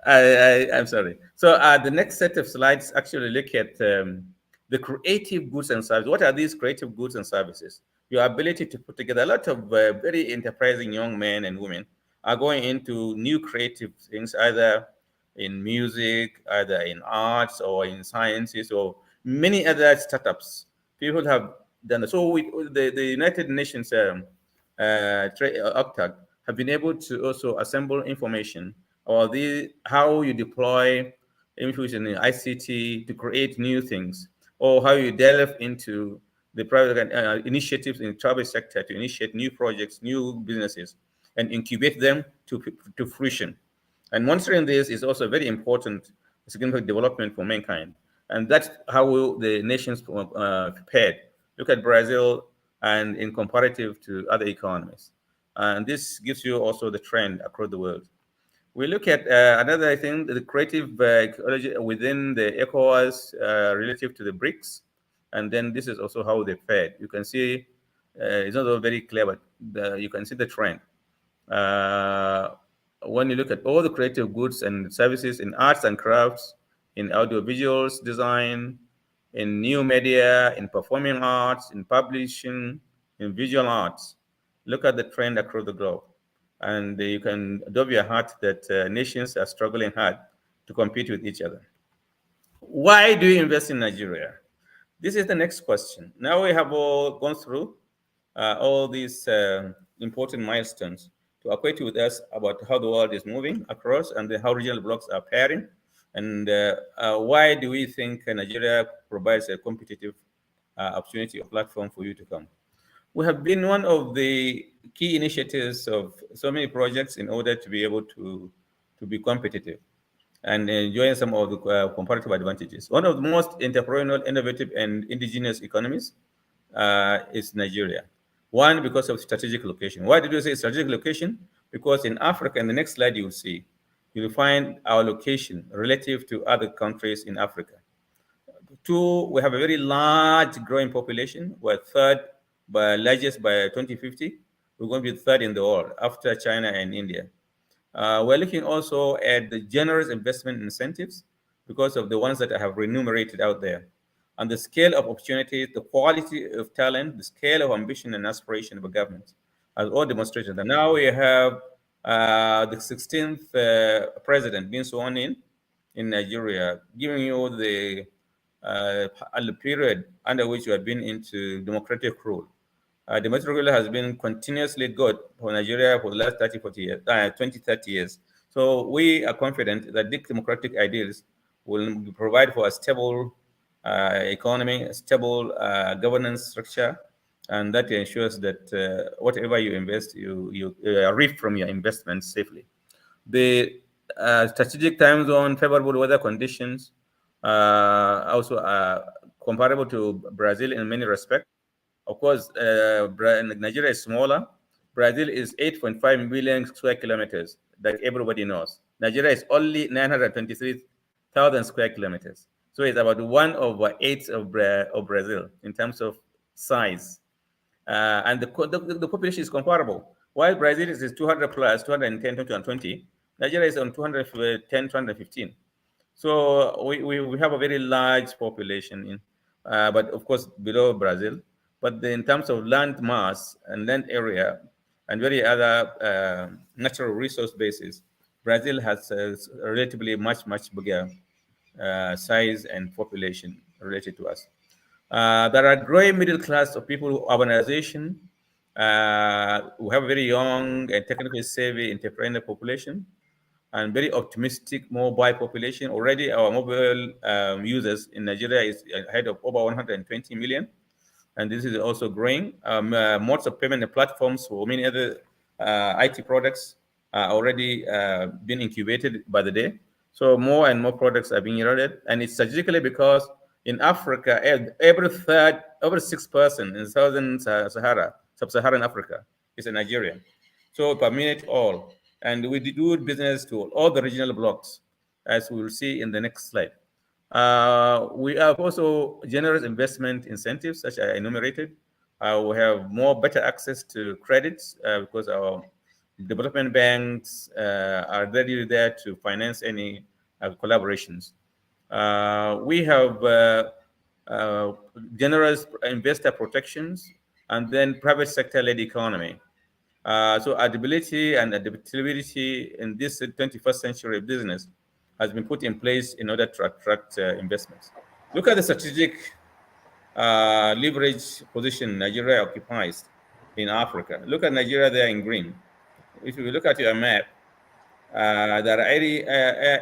[SPEAKER 2] I'm sorry. So the next set of slides actually look at the creative goods and services. What are these creative goods and services? Your ability to put together a lot of very enterprising young men and women are going into new creative things, either in music, either in arts or in sciences or many other startups. People have done so. The United Nations OCTAD have been able to also assemble information or how you deploy information in ICT to create new things, or how you delve into the private initiatives in the private sector to initiate new projects, new businesses, and incubate them to fruition. And monitoring this is also very important, significant development for mankind. And that's how the nations prepared. Look at Brazil and in comparative to other economies. And this gives you also the trend across the world. We look at another thing, the creative ecology within the ECOWAS relative to the BRICS. And then this is also how they fared. You can see, it's not all very clear, but you can see the trend. When you look at all the creative goods and services in arts and crafts, in audiovisuals design, in new media, in performing arts, in publishing, in visual arts, look at the trend across the globe. And you can dove your heart that nations are struggling hard to compete with each other. Why do you invest in Nigeria? This is the next question. Now we have all gone through all these important milestones to equate with us about how the world is moving across and how regional blocks are pairing, and why do we think Nigeria provides a competitive opportunity or platform for you to come. We have been one of the key initiatives of so many projects in order to be able to be competitive and enjoying some of the comparative advantages. One of the most entrepreneurial, innovative, and indigenous economies is Nigeria. One, because of strategic location. Why did you say strategic location? Because in Africa, in the next slide you will see, you will find our location relative to other countries in Africa. Two, we have a very large growing population. We're third, largest by 2050. We're going to be third in the world after China and India. We're looking also at the generous investment incentives because of the ones that I have enumerated out there. And the scale of opportunities, the quality of talent, the scale of ambition and aspiration of a government, as all demonstrated. And now we have the 16th president being sworn in Nigeria, giving you the period under which we have been into democratic rule. Democratic rule has been continuously good for Nigeria for the last 30, 40 years, 20, 30 years. So we are confident that these democratic ideals will provide for a stable economy, a stable governance structure, and that ensures that whatever you invest, you reap from your investments safely. The strategic time zone, favorable weather conditions, also comparable to Brazil in many respects. Of course, Nigeria is smaller. Brazil is 8.5 million square kilometers, that everybody knows. Nigeria is only 923,000 square kilometers. So it's about 1/8 of Brazil in terms of size. And the population is comparable. While Brazil is 200 plus, 210, 220, Nigeria is on 210, 215. So we have a very large population, but of course below Brazil. But in terms of land mass and land area and very other natural resource bases, Brazil has a relatively much bigger size and population related to us. There are growing middle class of people, urbanization. We have a very young and technically savvy entrepreneurial population and very optimistic mobile population. Already our mobile users in Nigeria is ahead of over 120 million. And this is also growing. Modes of payment and platforms for many other IT products are already being incubated by the day. So more and more products are being added. And it's strategically because in Africa, every sixth person in Southern Sub-Saharan Africa is a Nigerian. So permeate all. And we do business to all the regional blocks, as we will see in the next slide. We have also generous investment incentives, such as I enumerated. We have better access to credits because our development banks are ready there to finance any collaborations. We have generous investor protections and then private sector-led economy. So adaptability and adaptability in this 21st century business has been put in place in order to attract investments. Look at the strategic leverage position Nigeria occupies in Africa. Look at Nigeria there in green. If you look at your map, there are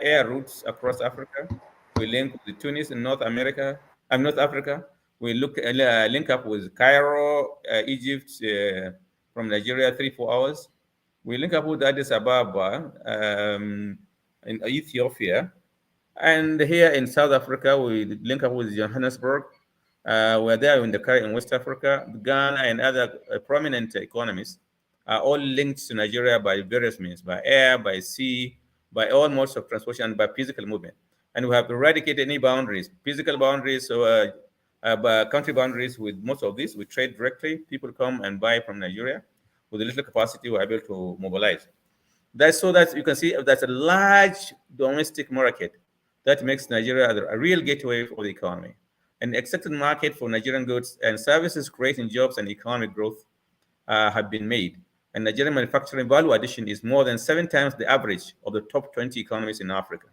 [SPEAKER 2] air routes across Africa. We link with Tunis in North Africa. We link up with Cairo, Egypt, from Nigeria, 3-4 hours. We link up with Addis Ababa, in Ethiopia. And here in South Africa, we link up with Johannesburg. We're there in West Africa. Ghana and other prominent economies are all linked to Nigeria by various means, by air, by sea, by all modes of transportation, and by physical movement. And we have eradicated any boundaries, physical boundaries, or country boundaries with most of this. We trade directly. People come and buy from Nigeria. With a little capacity, we're able to mobilize. That's so that you can see that's a large domestic market that makes Nigeria a real gateway for the economy. An accepted market for Nigerian goods and services creating jobs and economic growth have been made. And Nigerian manufacturing value addition is more than 7 times the average of the top 20 economies in Africa.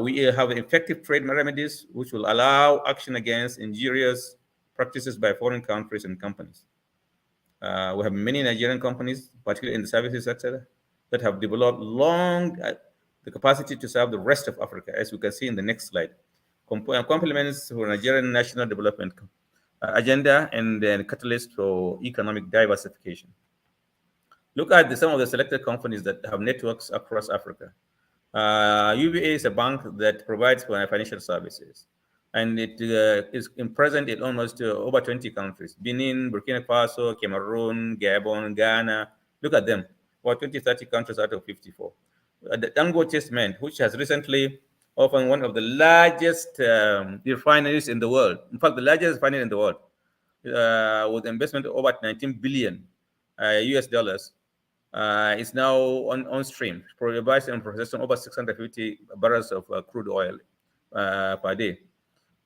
[SPEAKER 2] We have effective trade remedies which will allow action against injurious practices by foreign countries and companies. We have many Nigerian companies, particularly in the services sector, that have developed the capacity to serve the rest of Africa, as we can see in the next slide. Complements for Nigerian national development agenda and then catalyst for economic diversification. Look at some of the selected companies that have networks across Africa. UBA is a bank that provides financial services, and it is present in almost over 20 countries: Benin, Burkina Faso, Cameroon, Gabon, Ghana. Look at them, about 20, 30 countries out of 54. The Dangote Cement, which has recently opened one of the largest refineries in the world. In fact, the largest refinery in the world, with investment of over 19 billion US dollars, is now on stream, providing and processing over 650 barrels of crude oil per day,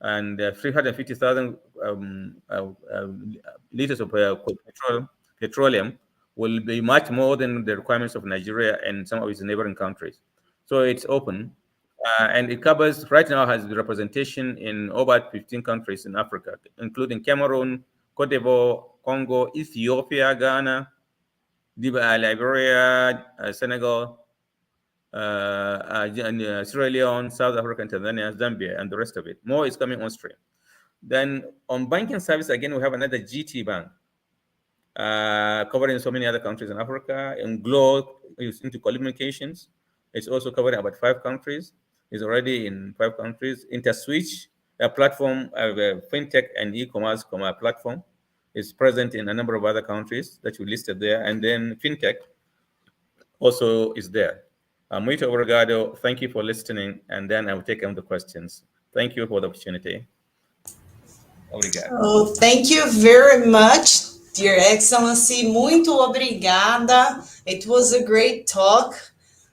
[SPEAKER 2] and 350,000 liters of petroleum will be much more than the requirements of Nigeria and some of its neighboring countries. So it's open, and it covers, right now, has representation in over 15 countries in Africa, including Cameroon, Cote d'Ivoire, Congo, Ethiopia, Ghana, Liberia, Senegal, Sierra Leone, South Africa, Tanzania, Zambia, and the rest of it. More is coming on stream. Then on banking service, again, we have another GT Bank, covering so many other countries in Africa. And Glo is into communications. It's also covering about 5 countries. It's already in 5 countries. InterSwitch, a platform, a fintech and e-commerce platform, is present in a number of other countries that you listed there. And then fintech also is there. Muito obrigado. Thank you for listening. And then I will take on the questions. Thank you for the opportunity. Obrigado.
[SPEAKER 1] Oh, thank you very much, dear Excellency. Muito obrigada. It was a great talk.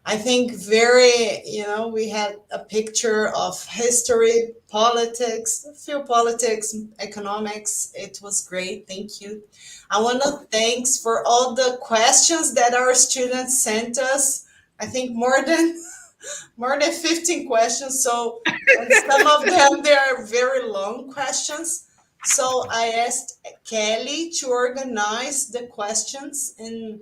[SPEAKER 1] I think we had a picture of history, politics, a few politics, economics. It was great. Thank you. I want to thanks for all the questions that our students sent us. I think more than 15 questions. So, and some of them, they are very long questions. So I asked Kelly to organize the questions in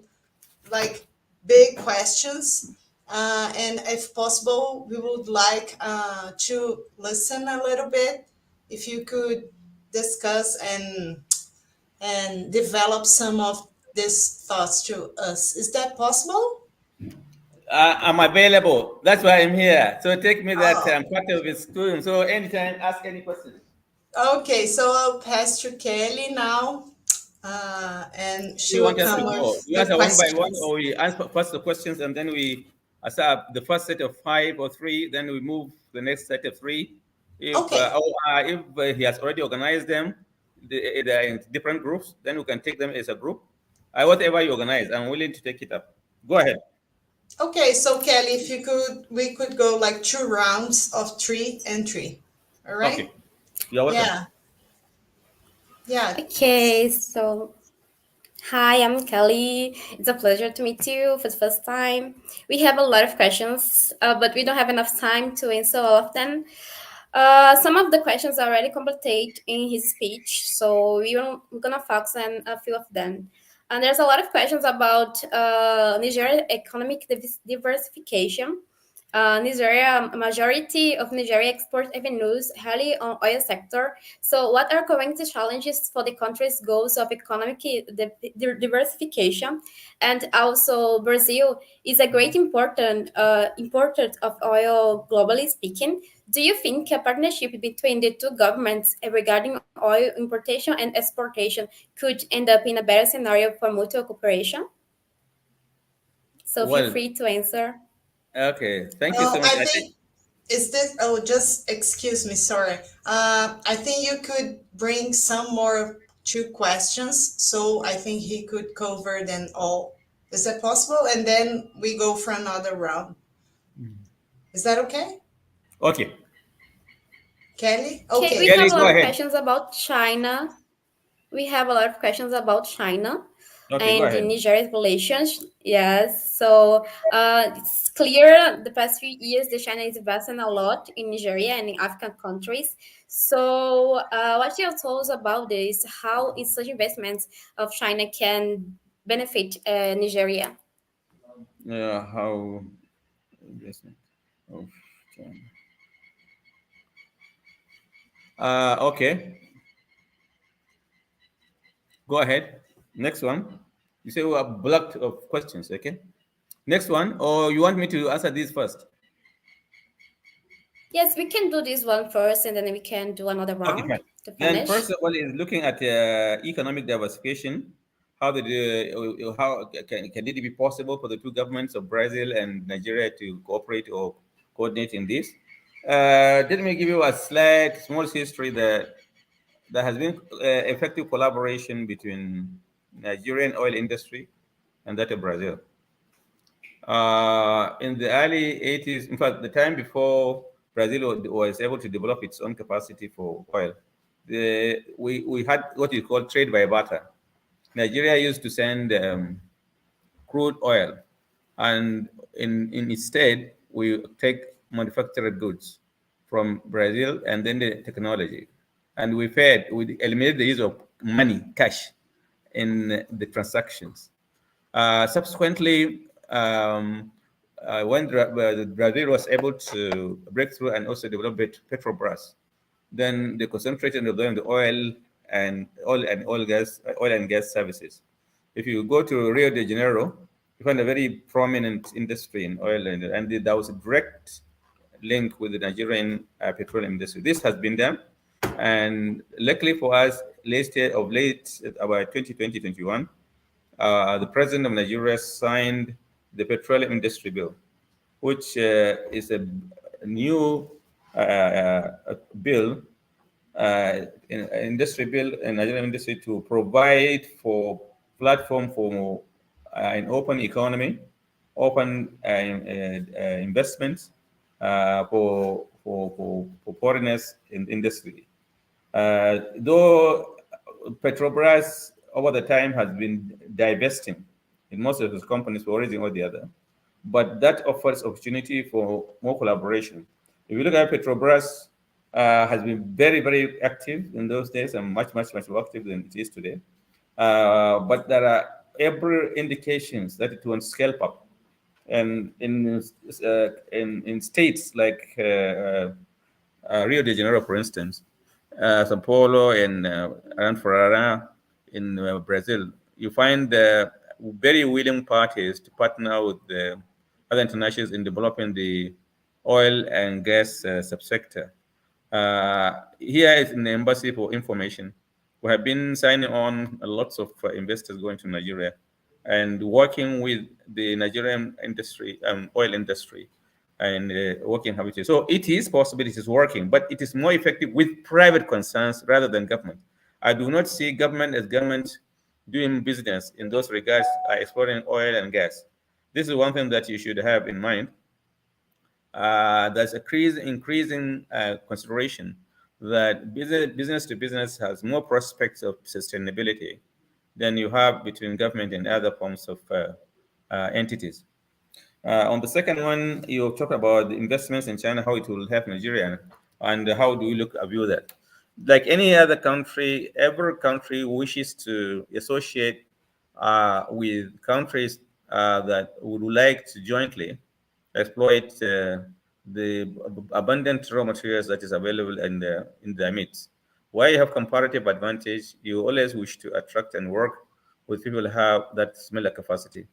[SPEAKER 1] like big questions. And if possible, we would like to listen a little bit. If you could discuss and develop some of these thoughts to us. Is that possible?
[SPEAKER 2] I'm available. That's why I'm here. So take me that I'm part of the student. So anytime, ask any question.
[SPEAKER 1] Okay, so I'll pass to Kelly now. And she will come with
[SPEAKER 2] you
[SPEAKER 1] the
[SPEAKER 2] answer one by one,
[SPEAKER 1] questions.
[SPEAKER 2] or we answer first the questions and then we answer the first set of 5 or 3, then we move the next set of 3. If he has already organized them, they're in different groups, then we can take them as a group. Whatever you organize, I'm willing to take it up. Go ahead.
[SPEAKER 1] Okay, so Kelly, if you could, we could go like 2 rounds of 3 and 3. All right?
[SPEAKER 2] Okay. You're welcome.
[SPEAKER 1] Yeah. Yeah.
[SPEAKER 4] Okay, so hi, I'm Kelly. It's a pleasure to meet you for the first time. We have a lot of questions, but we don't have enough time to answer all of them. Some of the questions are already completed in his speech, so we're gonna focus on a few of them. And there's a lot of questions about Nigeria's economic diversification. Nigeria, majority of Nigeria export avenues highly on oil sector. So, what are current challenges for the country's goals of economic diversification? And also, Brazil is a great important importer of oil globally speaking. Do you think a partnership between the two governments regarding oil importation and exportation could end up in a better scenario for mutual cooperation? So, feel
[SPEAKER 2] Well,
[SPEAKER 4] free to answer.
[SPEAKER 2] okay. Thank you so much.
[SPEAKER 1] I
[SPEAKER 2] I
[SPEAKER 1] think
[SPEAKER 2] think
[SPEAKER 1] is this. Oh, just excuse me. Sorry. I think you could bring some more two questions, so I think he could cover them all. Is that possible? And then we go for another round. Is that okay,
[SPEAKER 2] okay.
[SPEAKER 1] Kelly?
[SPEAKER 4] Okay, we
[SPEAKER 1] Okay.
[SPEAKER 4] have
[SPEAKER 2] Kelly,
[SPEAKER 4] a
[SPEAKER 2] go
[SPEAKER 4] lot of
[SPEAKER 2] ahead.
[SPEAKER 4] questions about China. We have a lot of questions about China
[SPEAKER 2] Okay, go
[SPEAKER 4] and the
[SPEAKER 2] ahead.
[SPEAKER 4] Nigeria's relations. Yes, so it's clear the past few years the China is investing a lot in Nigeria and in African countries. So, what are your thoughts about this? How is such investments of China can benefit Nigeria?
[SPEAKER 2] How investment of China. Okay, go ahead. Next one. You say we are blocked of questions. Okay. Next one, or you want me to answer this first?
[SPEAKER 4] Yes, we can do this one first, and then we can do another
[SPEAKER 2] Okay,
[SPEAKER 4] round
[SPEAKER 2] fine.
[SPEAKER 4] to
[SPEAKER 2] Then first
[SPEAKER 4] finish.
[SPEAKER 2] of all is looking at economic diversification. How did how can it be possible for the two governments of Brazil and Nigeria to cooperate or coordinate in this? Let me give you a slight small history that there has been effective collaboration between Nigerian oil industry and that of Brazil. In the early 80s, in fact, the time before Brazil was able to develop its own capacity for oil, we had what you call trade by barter. Nigeria used to send crude oil, and in its stead, we take manufactured goods from Brazil and then the technology. And we eliminated the use of money, cash, in the transactions. Subsequently, when Brazil was able to break through and also develop Petrobras, then they concentrated on the oil and gas services. If you go to Rio de Janeiro, you find a very prominent industry in oil, and there was a direct link with the Nigerian petroleum industry. This has been done, and luckily for us, late about 2020-21, the president of Nigeria signed the petroleum industry bill, which is a new bill, industry bill in Nigerian industry to provide for platform for an open economy, open investments for foreigners in industry. Though Petrobras over the time has been divesting in most of its companies for one reason or the other, but that offers opportunity for more collaboration. If you look at Petrobras, has been very, very active in those days and much more active than it is today. But there are every indications that it will scale up. And in states like Rio de Janeiro, for instance, Sao Paulo, and around Ferrara in Brazil, you find very willing parties to partner with the other internationals in developing the oil and gas subsector. Here is in the embassy for information. We have been signing on lots of investors going to Nigeria and working with the Nigerian industry, oil industry, and working habitually. So it is possible, it is working, but it is more effective with private concerns rather than government. I do not see government as government doing business in those regards, exploring oil and gas. This is one thing that you should have in mind. There's increasing consideration that business to business has more prospects of sustainability than you have between government and other forms of entities. On the second one, you talked about the investments in China, how it will help Nigeria, and how do we view that? Like any other country, every country wishes to associate with countries that would like to jointly exploit the abundant raw materials that is available in their midst. Why you have comparative advantage, you always wish to attract and work with people who have that similar capacity.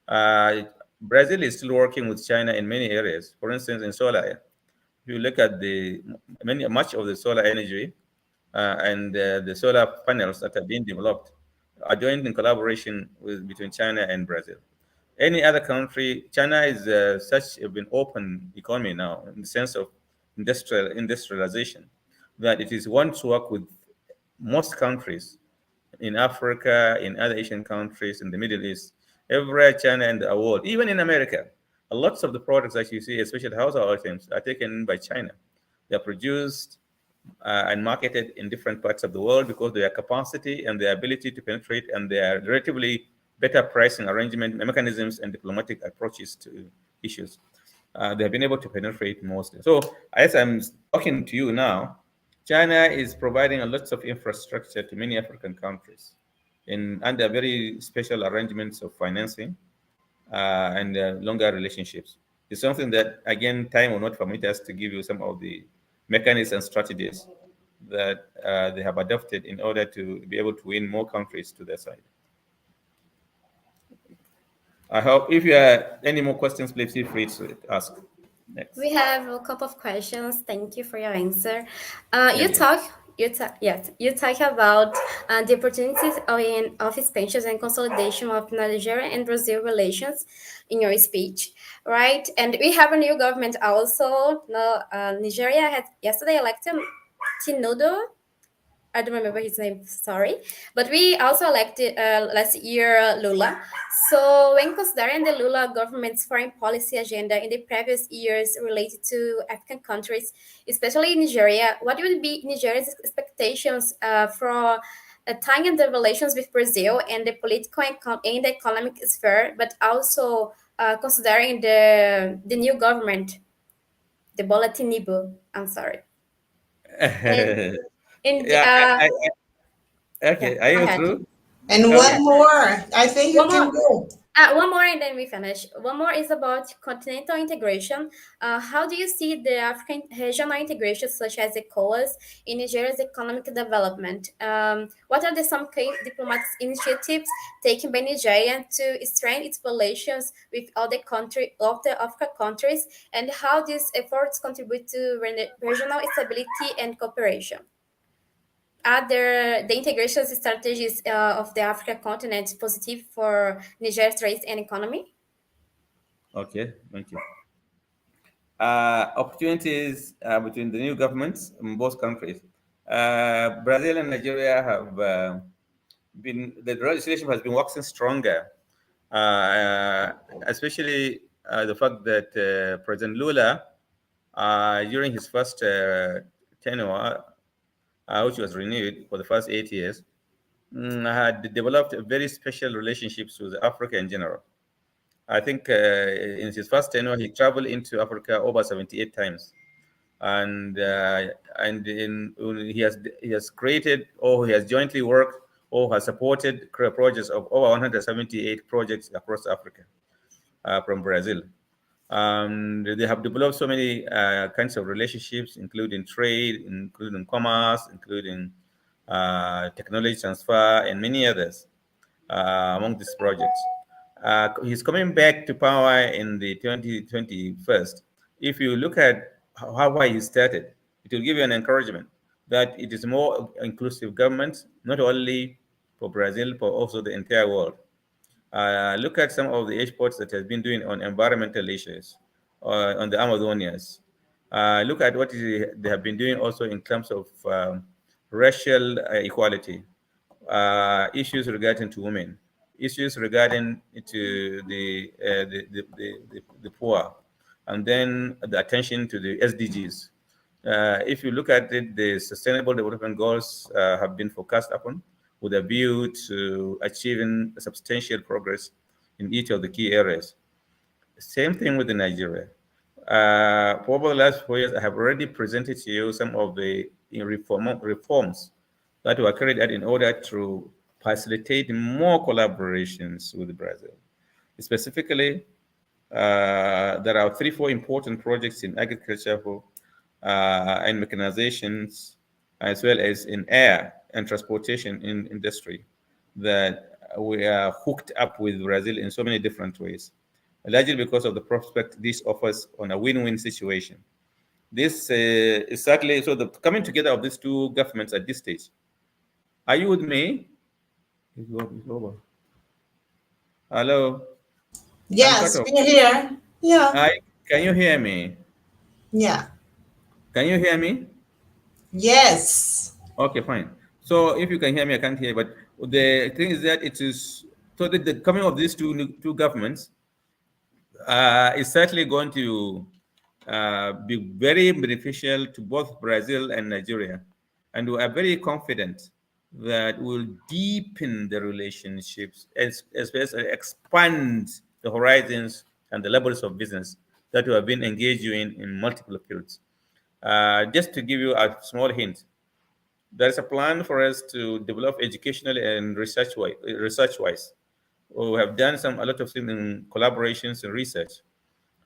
[SPEAKER 2] Uh, Brazil is still working with China in many areas. For instance, in solar, if you look at much of the solar energy and the solar panels that are being developed are joined in collaboration between China and Brazil. Any other country, China is such an open economy now in the sense of industrialization that it is want to work with most countries in Africa, in other Asian countries, in the Middle East, everywhere, China and the world, even in America. Lots of the products that you see, especially household items, are taken by China. They are produced and marketed in different parts of the world because their capacity and their ability to penetrate and their relatively better pricing arrangement mechanisms and diplomatic approaches to issues. They have been able to penetrate mostly. So as I'm talking to you now, China is providing a lots of infrastructure to many African countries under very special arrangements of financing and longer relationships. It's something that, again, time will not permit us to give you some of the mechanisms and strategies that they have adopted in order to be able to win more countries to their side. I hope if you have any more questions, please feel free to ask. Next.
[SPEAKER 4] We have a couple of questions. Thank you for your answer. You talk about the opportunities of expansion and consolidation of Nigeria and Brazil relations in your speech, right? And we have a new government also. Nigeria had yesterday elected Tinubu. I don't remember his name, sorry. But we also elected last year Lula. So when considering the Lula government's foreign policy agenda in the previous years related to African countries, especially Nigeria, what would be Nigeria's expectations for tying the relations with Brazil and the political and the economic sphere, but also considering the new government, the Bola Tinubu, I'm sorry.
[SPEAKER 2] Yeah, okay,
[SPEAKER 4] Yeah,
[SPEAKER 2] are
[SPEAKER 4] go
[SPEAKER 2] you
[SPEAKER 4] ahead.
[SPEAKER 2] through?
[SPEAKER 1] And
[SPEAKER 2] Okay.
[SPEAKER 1] one more. I think you
[SPEAKER 4] One
[SPEAKER 1] can
[SPEAKER 4] more.
[SPEAKER 1] go.
[SPEAKER 4] One more and then we finish. One more is about continental integration. How do you see the African regional integration, such as ECOWAS, in Nigeria's economic development? What are some key diplomatic initiatives taken by Nigeria to strengthen its relations with other African countries, and how these efforts contribute to regional stability and cooperation? Are the integration strategies of the African continent positive for Nigeria's trade and economy?
[SPEAKER 2] Okay, thank you. Opportunities between the new governments in both countries. Brazil and Nigeria have the relationship has been waxing stronger, especially the fact that President Lula, during his first tenure, which was renewed for the first 8 years, had developed very special relationships with Africa in general. I think in his first tenure, he traveled into Africa over 78 times, and he has created, or he has jointly worked or has supported projects of over 178 projects across Africa from Brazil. They have developed so many kinds of relationships, including trade, including commerce, including technology transfer, and many others among these projects. He's coming back to power in the 2021. If you look at why he started, it will give you an encouragement that it is more inclusive government, not only for Brazil, but also the entire world. Look at some of the exports that has been doing on environmental issues, on the Amazonias. Look at what they have been doing also in terms of racial equality, issues regarding to women, issues regarding to the poor, and then the attention to the SDGs. If you look at it, the Sustainable Development Goals have been focused upon with a view to achieving substantial progress in each of the key areas. Same thing with Nigeria. For over the last 4 years, I have already presented to you some of the reforms that were carried out in order to facilitate more collaborations with Brazil. Specifically, There are 3-4 important projects in agriculture and mechanizations, as well as in air and transportation in industry, that we are hooked up with Brazil in so many different ways, largely because of the prospect this offers on a win-win situation. This is certainly so the coming together of these two governments at this stage. Are you with me? It's over. Hello. I'm cut
[SPEAKER 1] Yes,
[SPEAKER 2] off.
[SPEAKER 1] we're here. Yeah.
[SPEAKER 2] Hi, can you hear me?
[SPEAKER 1] Yeah.
[SPEAKER 2] Can you hear me?
[SPEAKER 1] Yes.
[SPEAKER 2] Okay, fine. So if you can hear me, I can't hear. But the thing is that it is so that the coming of these two governments is certainly going to be very beneficial to both Brazil and Nigeria, and we are very confident that will deepen the relationships, especially expand the horizons and the levels of business that we have been engaged in multiple fields. Just to give you a small hint, there is a plan for us to develop educationally and research-wise. We have done a lot of things in collaborations and research.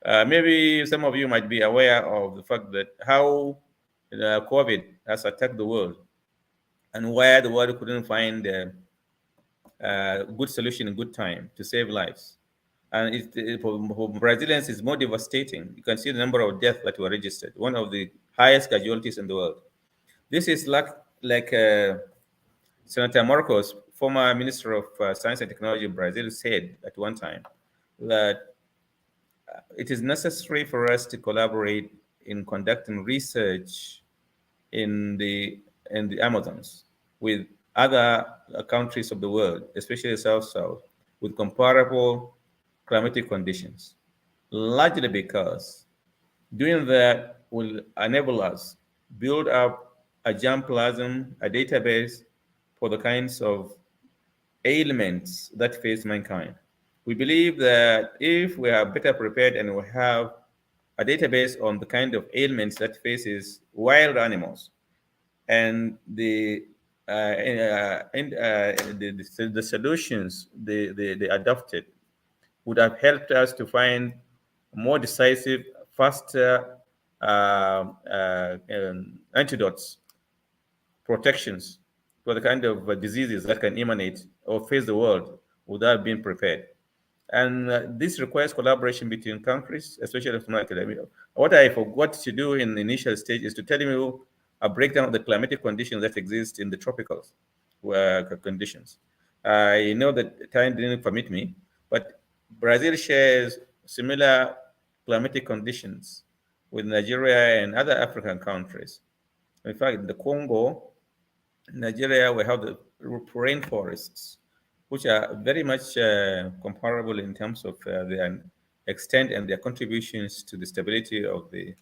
[SPEAKER 2] Maybe some of you might be aware of the fact that how COVID has attacked the world, and where the world couldn't find a good solution in good time to save lives. And for Brazilians, it's more devastating. You can see the number of deaths that were registered, one of the highest casualties in the world. This is like Senator Marcos, former Minister of Science and Technology in Brazil, said at one time that it is necessary for us to collaborate in conducting research in the Amazons with other countries of the world, especially South-South, with comparable climatic conditions, largely because doing that will enable us build up a germplasm, a database for the kinds of ailments that face mankind. We believe that if we are better prepared and we have a database on the kind of ailments that faces wild animals, and the solutions they adopted would have helped us to find more decisive, faster antidotes, protections for the kind of diseases that can emanate or face the world without being prepared. And this requires collaboration between countries, especially from academia. What I forgot to do in the initial stage is to tell you a breakdown of the climatic conditions that exist in the tropical conditions. I know that time didn't permit me, but Brazil shares similar climatic conditions with Nigeria and other African countries. In fact, in the Congo, Nigeria, we have the rainforests, which are very much comparable in terms of their extent and their contributions to the stability of the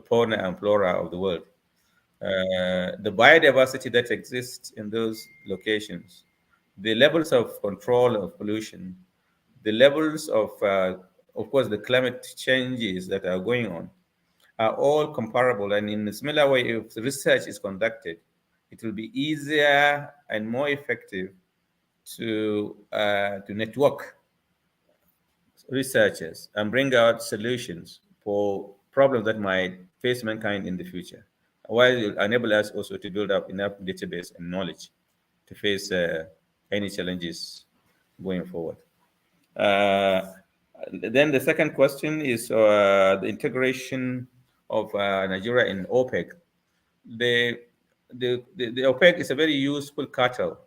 [SPEAKER 2] fauna and flora of the world. The biodiversity that exists in those locations, the levels of control of pollution, the levels of course, the climate changes that are going on are all comparable. And in a similar way, if research is conducted, it will be easier and more effective to network researchers and bring out solutions for problems that might face mankind in the future, while it will enable us also to build up enough database and knowledge to face any challenges going forward. Then the second question is the integration of Nigeria in OPEC. The OPEC is a very useful cartel,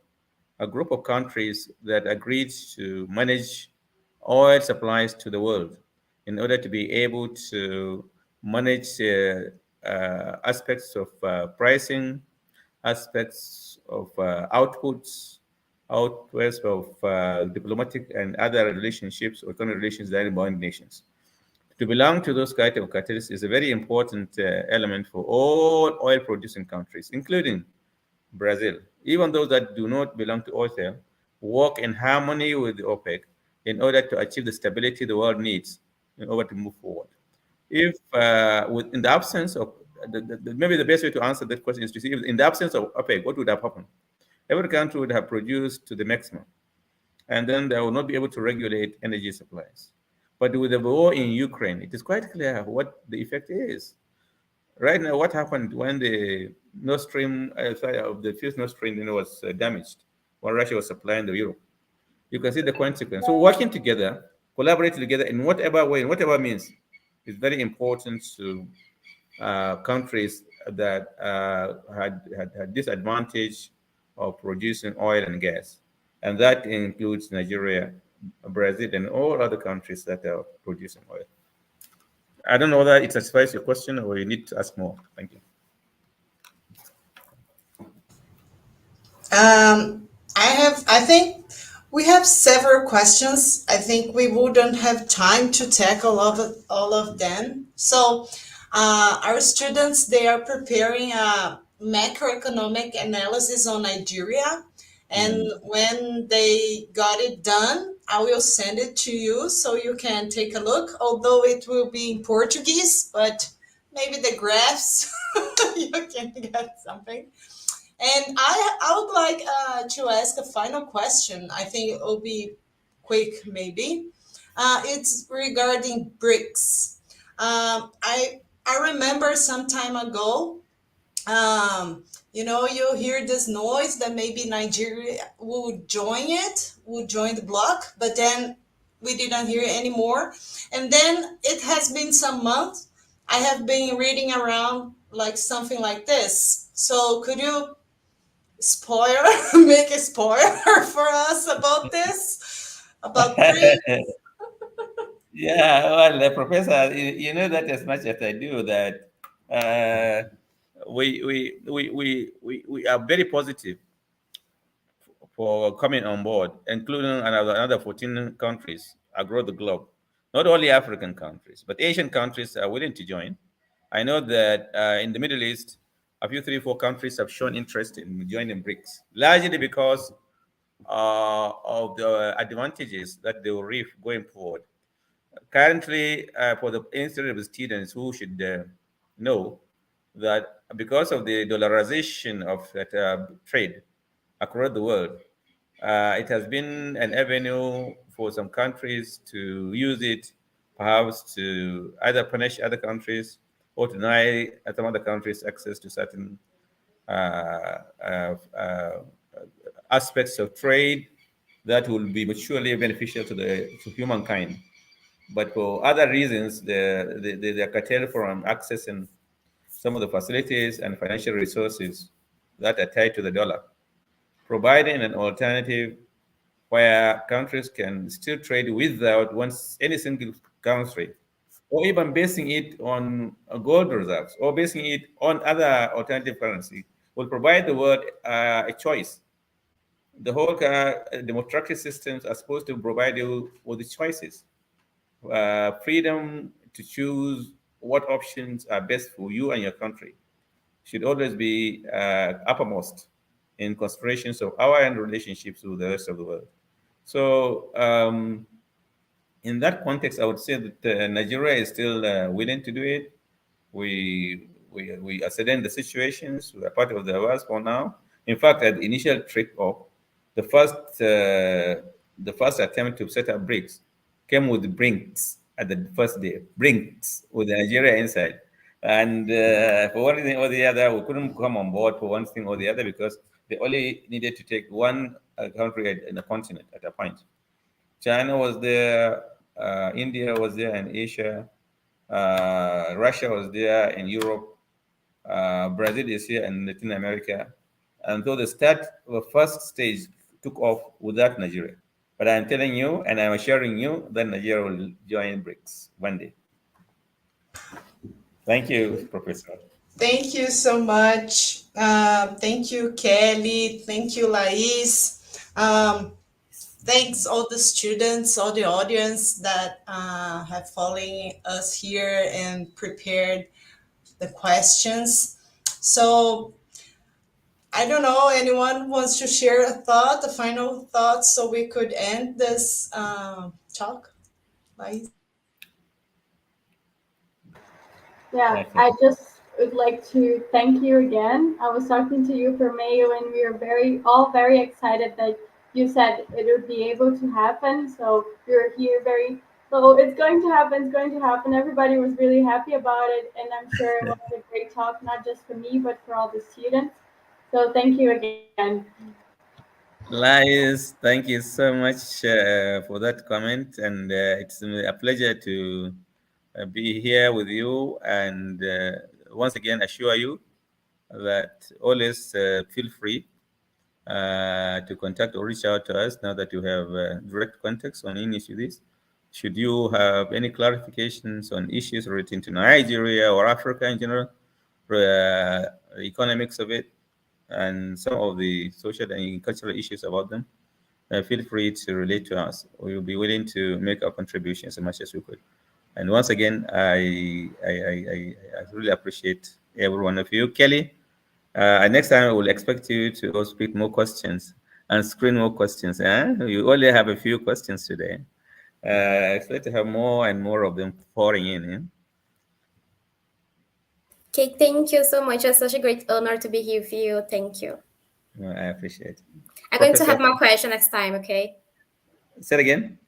[SPEAKER 2] a group of countries that agreed to manage oil supplies to the world in order to be able to manage aspects of pricing, aspects of outputs of diplomatic and other relationships or economic relations that involve nations. To belong to those kind of cartels is a very important element for all oil-producing countries, including Brazil. Even those that do not belong to OPEC work in harmony with the OPEC in order to achieve the stability the world needs in order to move forward. If in the absence of maybe the best way to answer that question is to see if in the absence of OPEC, what would have happened? Every country would have produced to the maximum, and then they will not be able to regulate energy supplies. But with the war in Ukraine, it is quite clear what the effect is. Right now, what happened when the Nord Stream, of the first Nord Stream, was damaged when Russia was supplying the Europe? You can see the consequence. So working together, collaborating together in whatever way, in whatever means, is very important to countries that had disadvantage of producing oil and gas. And that includes Nigeria, Brazil, and all other countries that are producing oil. I don't know whether it satisfies your question or you need to ask more. Thank you.
[SPEAKER 1] I think we have several questions. I think we wouldn't have time to tackle all of them. So our students, they are preparing a macroeconomic analysis on Nigeria. And when they got it done, I will send it to you so you can take a look, although it will be in Portuguese, but maybe the graphs, you can get something. And I would like to ask a final question. I think it will be quick, maybe. It's regarding BRICS. I remember some time ago, you hear this noise that maybe Nigeria will join it, will join the bloc, but then we didn't hear it anymore. And then it has been some months. I have been reading around like something like this. So could you make a spoiler for us about this, about BRICS?
[SPEAKER 2] Yeah, well, Professor, you know that as much as I do, that uh, we are very positive for coming on board, including another 14 countries across the globe. Not only African countries, but Asian countries are willing to join. I know that in the Middle East, a few, 3, 4 countries have shown interest in joining BRICS, largely because of the advantages that they will reap going forward. Currently, for the institute of students who should know that because of the dollarization of that trade across the world, it has been an avenue for some countries to use it, perhaps to either punish other countries or deny some other countries access to certain uh, uh, uh, aspects of trade that will be mutually beneficial to humankind. But for other reasons, they are curtailed from accessing some of the facilities and financial resources that are tied to the dollar, providing an alternative where countries can still trade without any single country, or even basing it on gold reserves, or basing it on other alternative currency, will provide the world a choice. The whole democratic systems are supposed to provide you with the choices, freedom to choose what options are best for you and your country should always be uppermost in considerations of our own relationships with the rest of the world. So, in that context, I would say that Nigeria is still willing to do it. We ascertain the situations. We are part of the world for now. In fact, at the initial trip off, the first the first attempt to set up BRICS came with brinks at the first day. Brinks with Nigeria inside, and for one thing or the other, we couldn't come on board for one thing or the other because they only needed to take one country in a continent at a point. China was there, India was there in Asia, Russia was there in Europe, Brazil is here in Latin America. And so the first stage took off without Nigeria. But I'm telling you, and I'm assuring you that Nigeria will join BRICS one day. Thank you, Professor.
[SPEAKER 1] Thank you so much. Thank you, Kelly. Thank you, Lais. Thanks all the students, all the audience that have following us here and prepared the questions. So I don't know, anyone wants to share a thought, a final thought, so we could end this talk? Lais?
[SPEAKER 3] Yeah, I just would like to thank you again. I was talking to you for May when we were all very excited that you said it would be able to happen. So you're here very So it's going to happen. It's going to happen. Everybody was really happy about it, and I'm sure it was a great talk, not just for me, but for all the students. So thank you again.
[SPEAKER 2] Lies, thank you so much for that comment, and it's a pleasure to be here with you. And once again, assure you that always feel free to contact or reach out to us now that you have direct contacts on any issue this. Should you have any clarifications on issues relating to Nigeria or Africa in general, economics of it, and some of the social and cultural issues about them, feel free to relate to us. We will be willing to make our contributions as much as we could. And once again, I really appreciate every one of you. Kelly, next time I will expect you to speak more questions and screen more questions. You only have a few questions today. I expect to have more and more of them pouring in.
[SPEAKER 4] Okay, thank you so much. It's such a great honor to be here with you. Thank you.
[SPEAKER 2] I appreciate it.
[SPEAKER 4] I'm going to
[SPEAKER 2] Professor,
[SPEAKER 4] have more questions next time, okay?
[SPEAKER 2] say it again.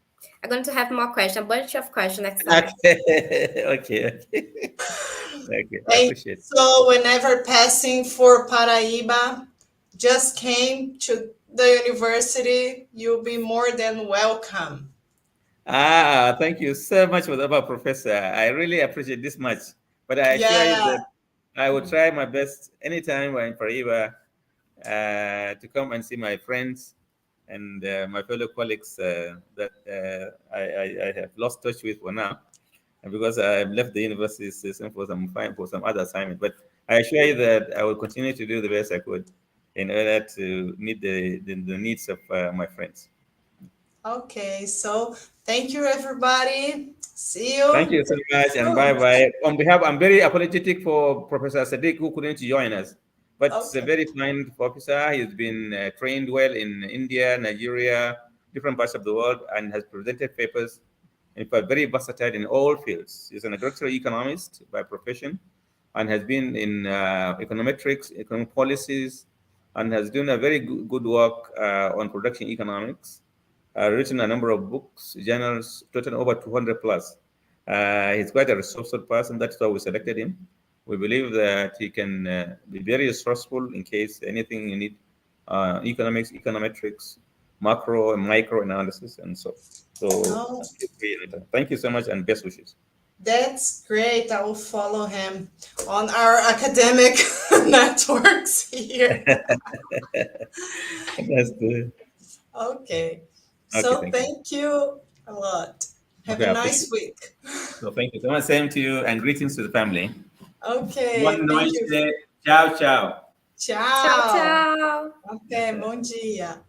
[SPEAKER 4] I'm going to have more questions, a bunch of questions next time.
[SPEAKER 2] Okay. Okay, I appreciate it.
[SPEAKER 1] So whenever passing for Paraíba, just came to the university, you'll be more than welcome.
[SPEAKER 2] Thank you so much for that, Professor. I really appreciate this much. But I assure you
[SPEAKER 1] Yeah.
[SPEAKER 2] that I will try my best anytime we're in Paraíba to come and see my friends and my fellow colleagues that I have lost touch with for now, and because I've left the university system for some other assignment. But I assure you that I will continue to do the best I could in order to meet the needs of my friends.
[SPEAKER 1] Okay, so thank you, everybody. See you.
[SPEAKER 2] Thank you so much, and bye-bye. On behalf, I'm very apologetic for Professor Sadiq, who couldn't join us, but he's a very fine officer. He's been trained well in India, Nigeria, different parts of the world, and has presented papers, in fact, very versatile in all fields. He's an agricultural economist by profession, and has been in econometrics, economic policies, and has done a very good work on production economics. Written a number of books, journals, total over 200 plus. He's quite a resourceful person. That's why we selected him. We believe that he can be very resourceful in case anything you need, economics, econometrics, macro and micro analysis, and so. So thank you so much, and best wishes.
[SPEAKER 1] That's great. I will follow him on our academic networks here.
[SPEAKER 2] That's good.
[SPEAKER 1] Okay. So thank you a lot. Have a nice week.
[SPEAKER 2] So thank you so much. Same to you, and greetings to the family.
[SPEAKER 1] Okay.
[SPEAKER 2] One nice day. Ciao, ciao.
[SPEAKER 1] Ciao.
[SPEAKER 4] Ciao, ciao.
[SPEAKER 1] Okay, bom dia.